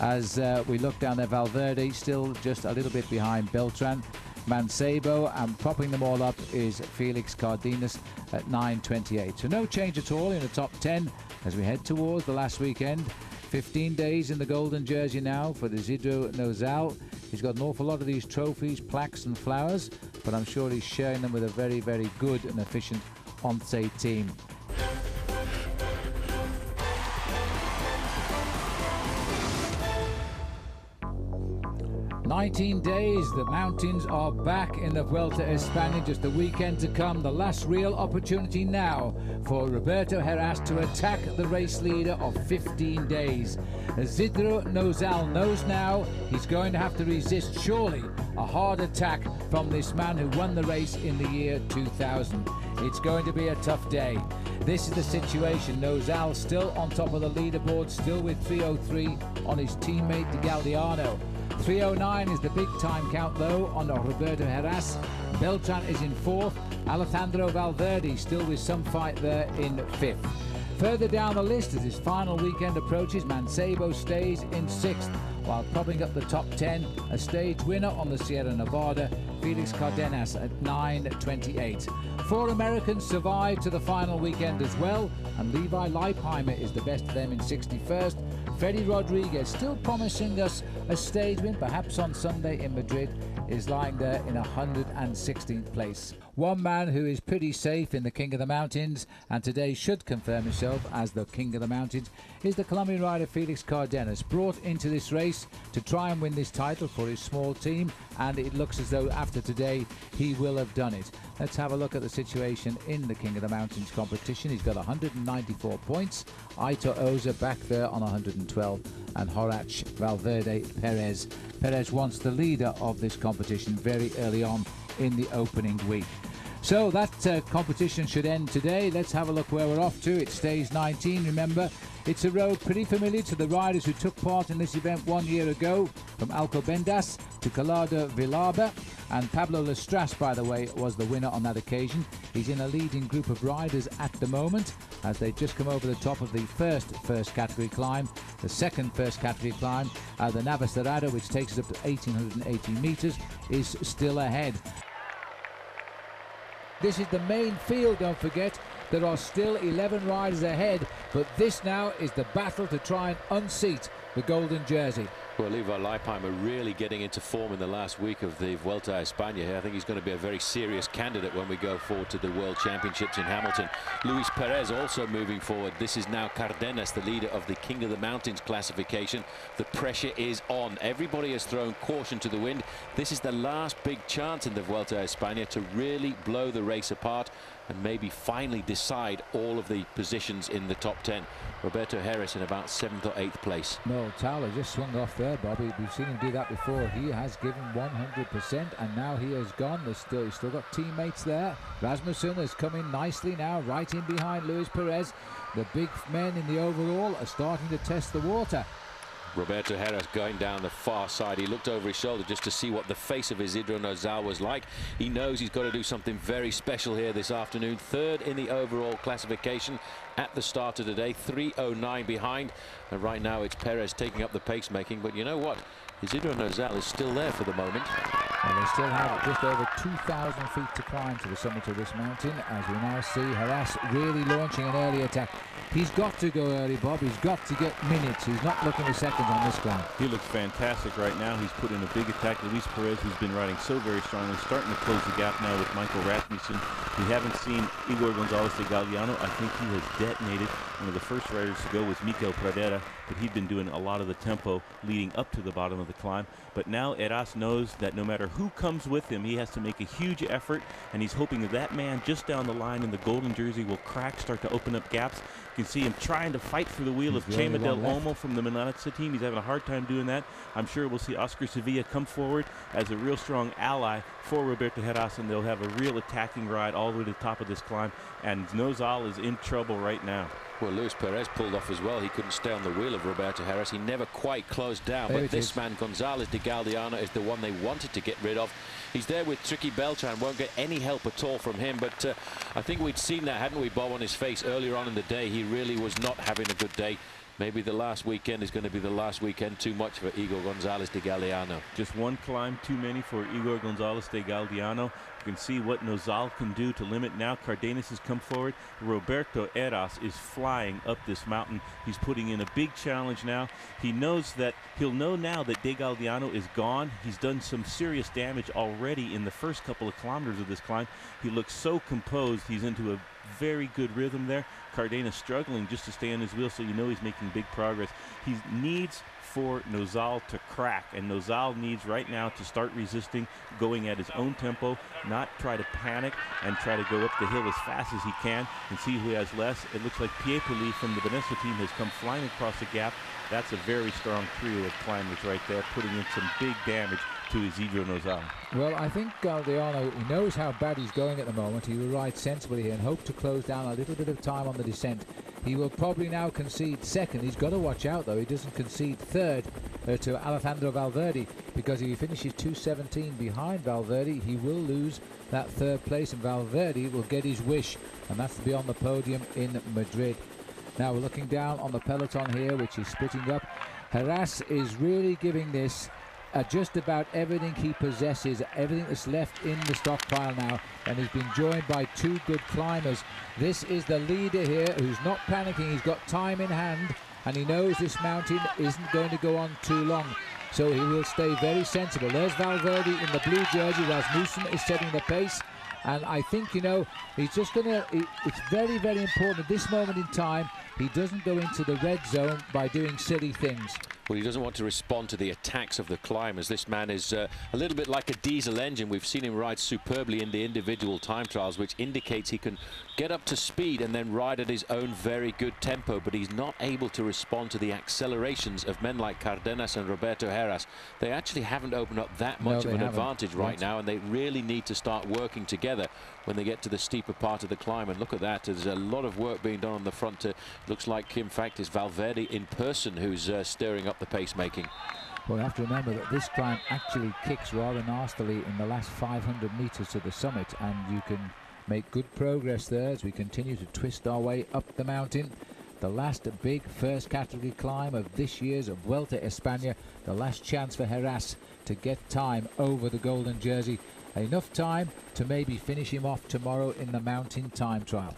as we look down there. Valverde still just a little bit behind Beltran, Mancebo, and propping them all up is Felix Cardenas at 9:28. So no change at all in the top 10 as we head towards the last weekend. 15 days in the golden jersey now for Isidro Nozal. He's got an awful lot of these trophies, plaques and flowers, but I'm sure he's sharing them with a very, very good and efficient Once team. 19 days, the mountains are back in the Vuelta a España. Just a weekend to come, the last real opportunity now for Roberto Heras to attack the race leader of 15 days. Isidro Nozal knows now he's going to have to resist, surely, a hard attack from this man who won the race in the year 2000. It's going to be a tough day. This is the situation. Nozal still on top of the leaderboard, still with 3:03 on his teammate Galdiano. 3:09 is the big time count though on Roberto Heras. Beltran is in 4th. Alejandro Valverde still with some fight there in 5th. Further down the list as his final weekend approaches, Mancebo stays in 6th, while propping up the top 10, a stage winner on the Sierra Nevada Felix Cardenas at 9:28. 4 Americans survived to the final weekend as well, and Levi Leipheimer is the best of them in 61st. Freddy Rodriguez, still promising us a stage win, perhaps on Sunday in Madrid, is lying there in 116th place. One man who is pretty safe in the King of the Mountains, and today should confirm himself as the King of the Mountains, is the Colombian rider Felix Cardenas, brought into this race to try and win this title for his small team, and it looks as though after today he will have done it. Let's have a look at the situation in the King of the Mountains competition. He's got 194 points. Aitor Oza back there on 112, and Horace Valverde Perez. Perez wants the leader of this competition very early on in the opening week. So that competition should end today. Let's have a look where we're off to. It's stage 19, remember. It's a road pretty familiar to the riders who took part in this event 1 year ago, from Alcobendas to Collado Villalba, and Pablo Lestras, by the way, was the winner on that occasion. He's in a leading group of riders at the moment, as they just come over the top of the first category climb. The second first category climb, the Navacerrada, which takes us up to 1,880 meters, is still ahead. This is the main field, don't forget. There are still 11 riders ahead, but this now is the battle to try and unseat the golden jersey. Well, Levi Leipheimer really getting into form in the last week of the Vuelta a España. I think he's going to be a very serious candidate when we go forward to the World Championships in Hamilton. Luis Perez also moving forward. This is now Cardenas, the leader of the King of the Mountains classification. The pressure is on. Everybody has thrown caution to the wind. This is the last big chance in the Vuelta a España to really blow the race apart and maybe finally decide all of the positions in the top 10. Roberto Heras in about 7th or 8th place. No, Towler just swung off there, Bobby. We've seen him do that before. He has given 100%, and now he has gone. He's still got teammates there. Rasmussen has come in nicely now, right in behind Luis Perez. The big men in the overall are starting to test the water. Roberto Heras going down the far side. He looked over his shoulder just to see what the face of Isidro Nozal was like. He knows he's got to do something very special here this afternoon. 3rd in the overall classification at the start of the day, 3:09 behind. And right now it's Perez taking up the pacemaking. But you know what? Isidro Nozal is still there for the moment. And they still have just over 2,000 feet to climb to the summit of this mountain, as we now see Heras really launching an early attack. He's got to go early, Bob. He's got to get minutes. He's not looking for seconds on this climb. He looks fantastic right now. He's put in a big attack. Luis Perez, who's been riding so very strongly, starting to close the gap now with Michael Rasmussen. We haven't seen Igor Gonzalez de Galdeano. I think he has detonated. One of the first riders to go was Mikel Pradera, but he'd been doing a lot of the tempo leading up to the bottom of the climb. But now Heras knows that no matter who comes with him, he has to make a huge effort, and he's hoping that man just down the line in the golden jersey will crack, start to open up gaps. You can see him trying to fight for the wheel of Chema del Olmo from the Milanza team. He's having a hard time doing that. I'm sure we'll see Oscar Sevilla come forward as a real strong ally for Roberto Heras, and they'll have a real attacking ride all the way to the top of this climb. And Nozal is in trouble right now. Well, Luis Perez pulled off as well. He couldn't stay on the wheel of Roberto Heras. He never quite closed down. But this man, Gonzalez de Galdeano, is the one they wanted to get rid of. He's there with Tricky Beltran. Won't get any help at all from him. But I think we'd seen that, hadn't we, Bob, on his face earlier on in the day. He really was not having a good day. Maybe the last weekend is going to be the last weekend too much for Igor Gonzalez de Galdeano. Just one climb too many for Igor Gonzalez de Galdeano. You can see what Nozal can do to limit now. Cardenas has come forward. Roberto Heras is flying up this mountain. He's putting in a big challenge now. He knows that he'll know now that de Galdeano is gone. He's done some serious damage already in the first couple of kilometers of this climb. He looks so composed. He's into a very good rhythm there. Cardenas struggling just to stay on his wheel, so you know he's making big progress. He needs for Nozal to crack, and Nozal needs right now to start resisting, going at his own tempo, not try to panic and try to go up the hill as fast as he can and see who has less. It looks like Piepoli from the Benesso team has come flying across the gap. That's a very strong trio of climbers right there, putting in some big damage to Isidro Nozal. Well, I think Galdeano, he knows how bad he's going at the moment. He will ride sensibly here and hope to close down a little bit of time on the descent. He will probably now concede second. He's got to watch out, though. He doesn't concede third to Alejandro Valverde, because if he finishes 2:17 behind Valverde, he will lose that third place, and Valverde will get his wish, and that's to be on the podium in Madrid. Now we're looking down on the peloton here, which is splitting up. Heras is really giving this just about everything he possesses, everything that's left in the stockpile now, and he's been joined by two good climbers. This is the leader here who's not panicking. He's got time in hand, and he knows this mountain isn't going to go on too long, so he will stay very sensible. There's Valverde in the blue jersey. Rasmussen is setting the pace, and I think, you know, he's just gonna, it's very, very important at this moment in time he doesn't go into the red zone by doing silly things. Well, he doesn't want to respond to the attacks of the climbers. This man is a little bit like a diesel engine. We've seen him ride superbly in the individual time trials, which indicates he can get up to speed and then ride at his own very good tempo, but he's not able to respond to the accelerations of men like Cardenas and Roberto Heras. They actually haven't opened up that much of an advantage right now, and they really need to start working together when they get to the steeper part of the climb. And look at that, there's a lot of work being done on the front. Looks like, in fact, it's Valverde in person who's stirring up the pacemaking. Well, you have to remember that this climb actually kicks rather nastily in the last 500 meters to the summit, and you can make good progress there as we continue to twist our way up the mountain. The last big first category climb of this year's Vuelta España, the last chance for Heras to get time over the golden jersey. Enough time to maybe finish him off tomorrow in the mountain time trial.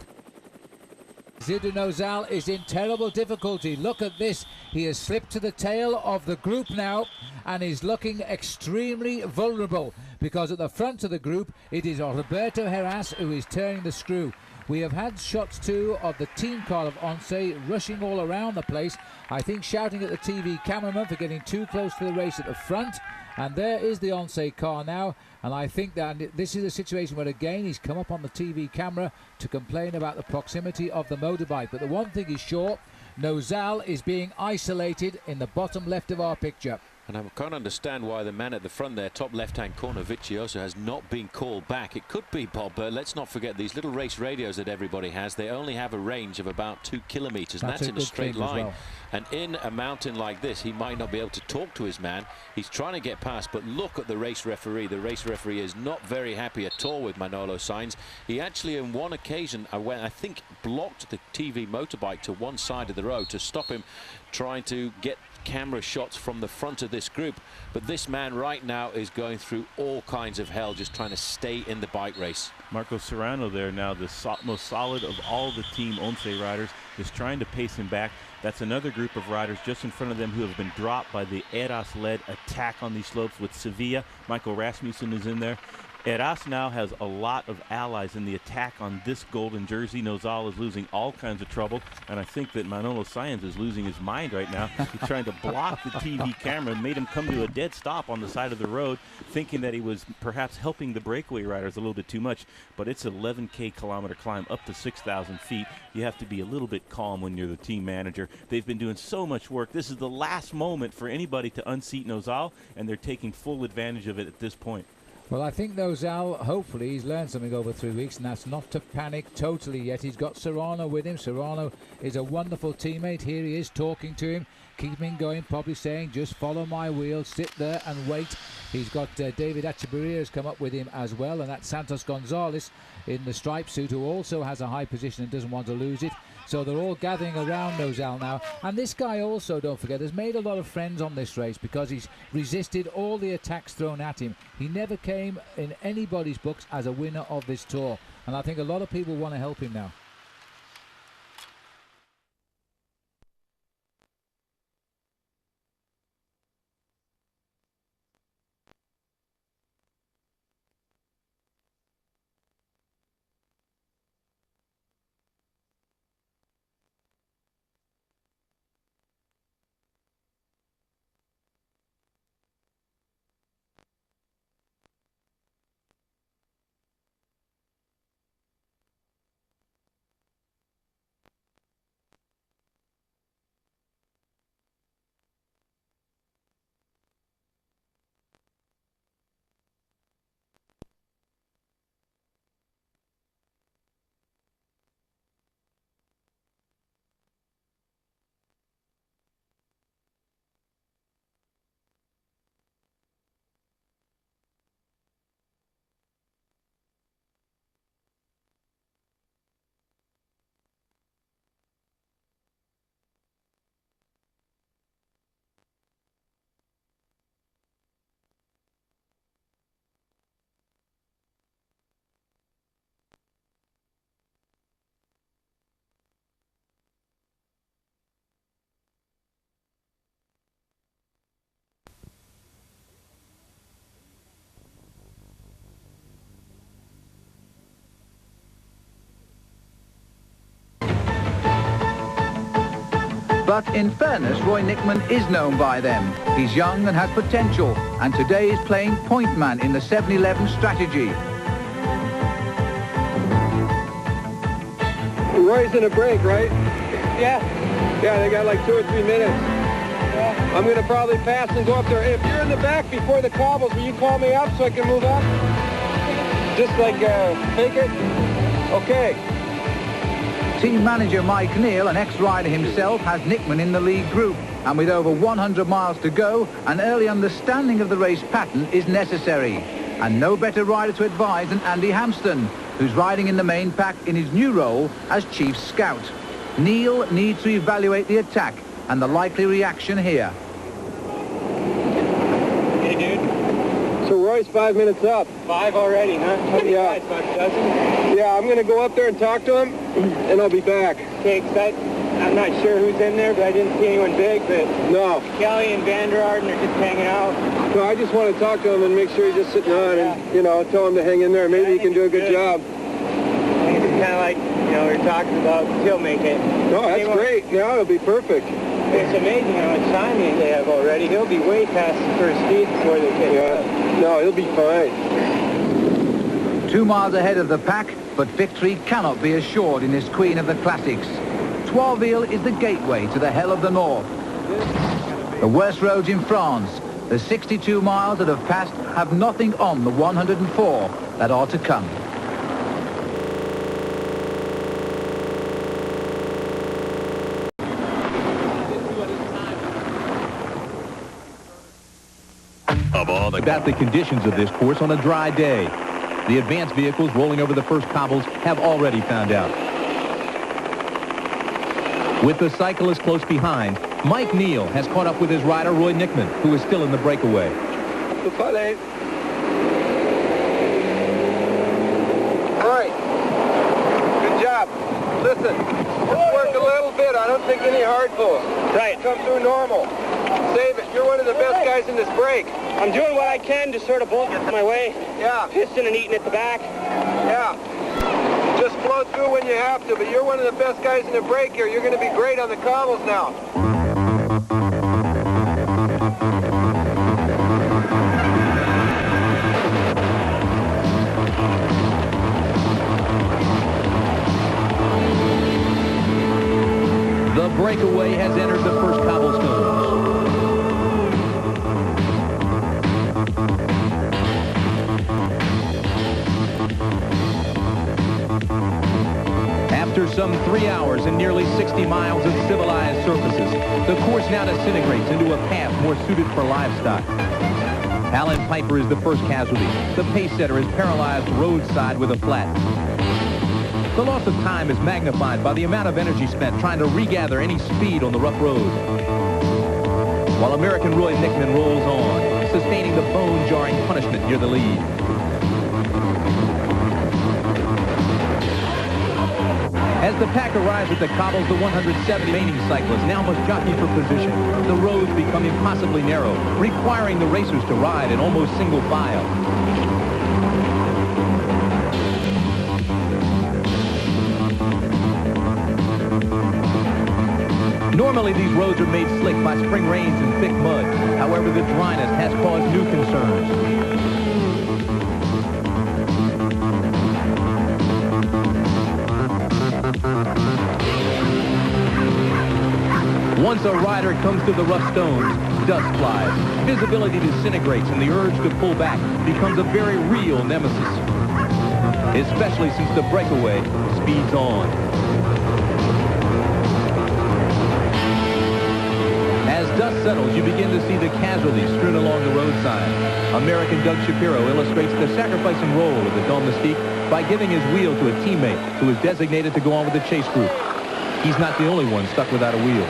Isidro Nozal is in terrible difficulty. Look at this. He has slipped to the tail of the group now and is looking extremely vulnerable, because at the front of the group it is Roberto Heras who is turning the screw. We have had shots too of the team car of Once rushing all around the place, I think shouting at the TV cameraman for getting too close to the race at the front. And there is the Once car now, and I think that this is a situation where again he's come up on the TV camera to complain about the proximity of the motorbike. But the one thing is sure, Nozal is being isolated in the bottom left of our picture. And I can't understand why the man at the front there, top left-hand corner, Vicioso, has not been called back. It could be, Bob, let's not forget these little race radios that everybody has. They only have a range of about 2 kilometers, and that's in a straight line. Well. And in a mountain like this, he might not be able to talk to his man. He's trying to get past, but look at the race referee. The race referee is not very happy at all with Manolo Sainz. He actually, on one occasion, I think, blocked the TV motorbike to one side of the road to stop him trying to get camera shots from the front of this group. But this man right now is going through all kinds of hell just trying to stay in the bike race. Marco Serrano there now, the most solid of all the Team Once riders, is trying to pace him back. That's another group of riders just in front of them who have been dropped by the Heras-led attack on these slopes with Sevilla. Michael Rasmussen is in there. Heras now has a lot of allies in the attack on this golden jersey. Nozal is losing all kinds of trouble, and I think that Manolo Sainz is losing his mind right now. He's trying to block the TV camera and made him come to a dead stop on the side of the road, thinking that he was perhaps helping the breakaway riders a little bit too much. But it's an 11K kilometer climb up to 6,000 feet. You have to be a little bit calm when you're the team manager. They've been doing so much work. This is the last moment for anybody to unseat Nozal, and they're taking full advantage of it at this point. Well, I think Nozal, hopefully, he's learned something over 3 weeks, and that's not to panic totally yet. He's got Serrano with him. Serrano is a wonderful teammate. Here he is talking to him, keeping him going, probably saying, just follow my wheel, sit there and wait. He's got David Echeverria has come up with him as well, and that's Santos Gonzalez in the striped suit, who also has a high position and doesn't want to lose it. So they're all gathering around Nozal now. And this guy also, don't forget, has made a lot of friends on this race because he's resisted all the attacks thrown at him. He never came in anybody's books as a winner of this tour. And I think a lot of people want to help him now. But in fairness, Roy Nickman is known by them. He's young and has potential, and today is playing point man in the 7-11 strategy. Roy's in a break, right? Yeah. Yeah, they got like 2 or 3 minutes. Yeah. I'm going to probably pass and go up there. If you're in the back before the cobbles, will you call me up so I can move up? Just like take it? Okay. Team manager Mike Neal, an ex-rider himself, has Nickman in the lead group. And with over 100 miles to go, an early understanding of the race pattern is necessary. And no better rider to advise than Andy Hampston, who's riding in the main pack in his new role as chief scout. Neal needs to evaluate the attack and the likely reaction here. Hey, dude. So Roy's 5 minutes up. 5 already, huh? Yeah. 5 dozen? Yeah, I'm going to go up there and talk to him, and I'll be back. Okay, because I'm not sure who's in there, but I didn't see anyone big, but... No. Kelly and Van der Arden are just hanging out. No, I just want to talk to him and make sure he's just sitting on and, you know, tell him to hang in there. Maybe he can do a good job. I think it's kind of like, you know, we were talking about, he'll make it. No, that's great. Now it'll be perfect. It's amazing how much time they have already. He'll be way past the first speed before they get up. No, he'll be fine. 2 miles ahead of the pack, but victory cannot be assured in this Queen of the Classics. Troisville is the gateway to the hell of the north. The worst roads in France, the 62 miles that have passed, have nothing on the 104 that are to come. About the conditions of this course on a dry day. The advanced vehicles rolling over the first cobbles have already found out. With the cyclist close behind, Mike Neal has caught up with his rider Roy Nickman, who is still in the breakaway. All right. Good job. Listen, just work a little bit. I don't think any hard pulls. Right. Come through normal. Save it. You're one of the best guys in this break. I'm doing what I can to sort of bolt my way. Yeah. Piston and eating at the back. Yeah. Just flow through when you have to, but you're one of the best guys in the break here. You're going to be great on the cobbles now. The breakaway has entered the first cobblestones. After some 3 hours and nearly 60 miles of civilized surfaces, the course now disintegrates into a path more suited for livestock. Alan Piper is the first casualty. The pace setter is paralyzed roadside with a flat. The loss of time is magnified by the amount of energy spent trying to regather any speed on the rough road. While American Roy Nickman rolls on, sustaining the bone-jarring punishment near the lead. As the pack arrives at the cobbles, the 107 remaining cyclists now must jockey for position. The roads become impossibly narrow, requiring the racers to ride in almost single file. Normally, these roads are made slick by spring rains and thick mud. However, the dryness has caused new concerns. Once a rider comes to the rough stones, dust flies, visibility disintegrates, and the urge to pull back becomes a very real nemesis. Especially since the breakaway speeds on. As dust settles, you begin to see the casualties strewn along the roadside. American Doug Shapiro illustrates the sacrificing role of the Dome Mystique by giving his wheel to a teammate who is designated to go on with the chase group. He's not the only one stuck without a wheel.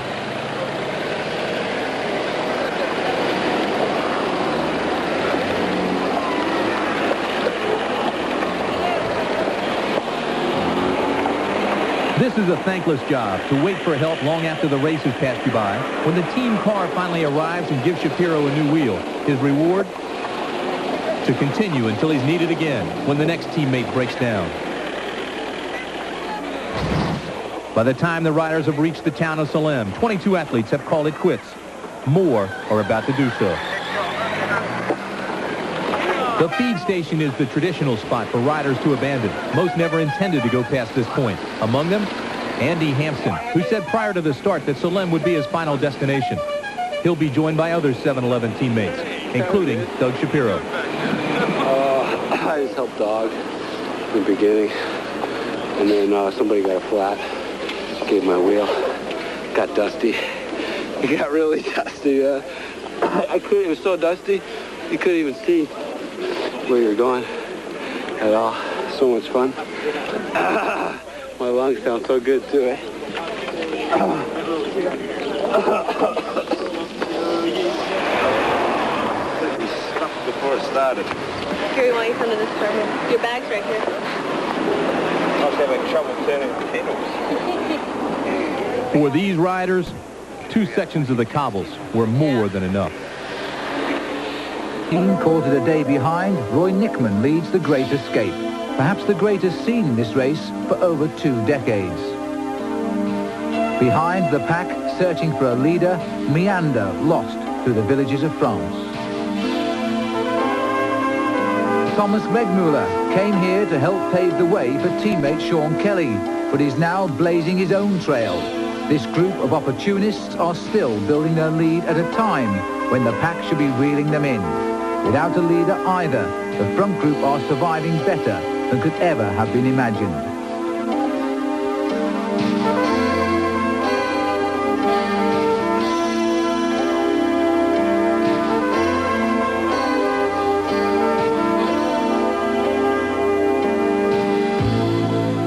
This is a thankless job, to wait for help long after the race has passed you by. When the team car finally arrives and gives Shapiro a new wheel, his reward? To continue until he's needed again when the next teammate breaks down. By the time the riders have reached the town of Salem, 22 athletes have called it quits. More are about to do so. The feed station is the traditional spot for riders to abandon. Most never intended to go past this point. Among them, Andy Hampson, who said prior to the start that Salem would be his final destination. He'll be joined by other 7-Eleven teammates, including Doug Shapiro. I just helped Dog in the beginning, and then somebody got a flat, gave my wheel, got dusty. It got really dusty. I couldn't, it was so dusty, you couldn't even see where you're going at all. So much fun. My lungs sound so good too, eh? Before it started. Here, why don't you come to this car here? Your bag's right here. I was having trouble turning potatoes. For these riders, 2 sections of the cobbles were more than enough. Team called it a day behind. Roy Nickman leads the Great Escape, perhaps the greatest seen in this race for over 2 decades. Behind the pack, searching for a leader, meander lost through the villages of France. Thomas Wegmuller came here to help pave the way for teammate Sean Kelly, but is now blazing his own trail. This group of opportunists are still building their lead at a time when the pack should be reeling them in. Without a leader either, the front group are surviving better than could ever have been imagined.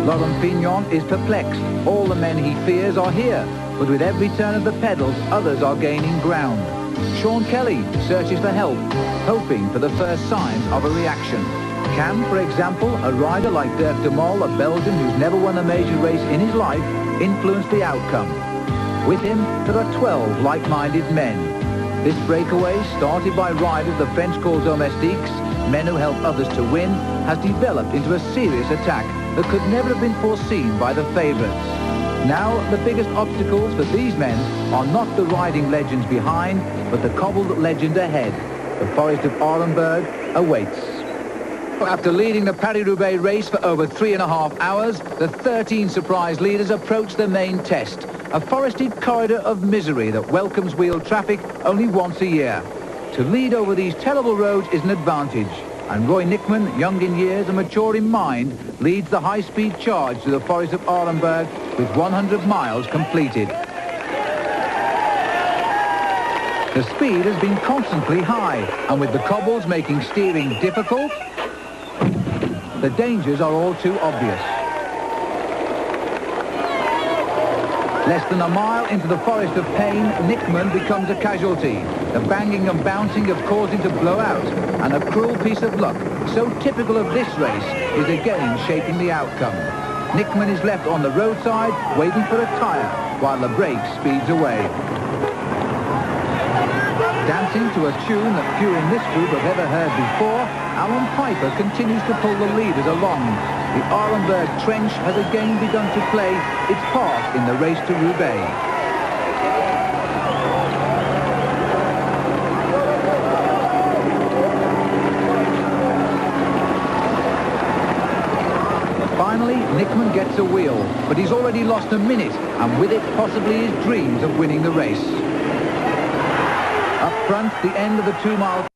Laurent Fignon is perplexed. All the men he fears are here, but with every turn of the pedals, others are gaining ground. Sean Kelly searches for help, hoping for the first signs of a reaction. Can, for example, a rider like Dirk de Mol, a Belgian who's never won a major race in his life, influence the outcome? With him, there are 12 like-minded men. This breakaway, started by riders the French call domestiques, men who help others to win, has developed into a serious attack that could never have been foreseen by the favourites. Now, the biggest obstacles for these men are not the riding legends behind, but the cobbled legend ahead. The Forest of Arenberg awaits. After leading the Paris-Roubaix race for over 3.5 hours, the 13 surprise leaders approach the main test, a forested corridor of misery that welcomes wheeled traffic only once a year. To lead over these terrible roads is an advantage, and Roy Nickman, young in years and mature in mind, leads the high-speed charge to the Forest of Arenberg with 100 miles completed. The speed has been constantly high, and with the cobbles making steering difficult, the dangers are all too obvious. Less than a mile into the Forest of Pain, Nickman becomes a casualty. The banging and bouncing have caused him to blow out, and a cruel piece of luck, so typical of this race, is again shaping the outcome. Nickman is left on the roadside, waiting for a tyre, while the brake speeds away. Dancing to a tune that few in this group have ever heard before, Alan Piper continues to pull the leaders along. The Arenberg Trench has again begun to play its part in the race to Roubaix. Finally, Nickman gets a wheel, but he's already lost a minute, and with it possibly his dreams of winning the race. Up front, the end of the 2-mile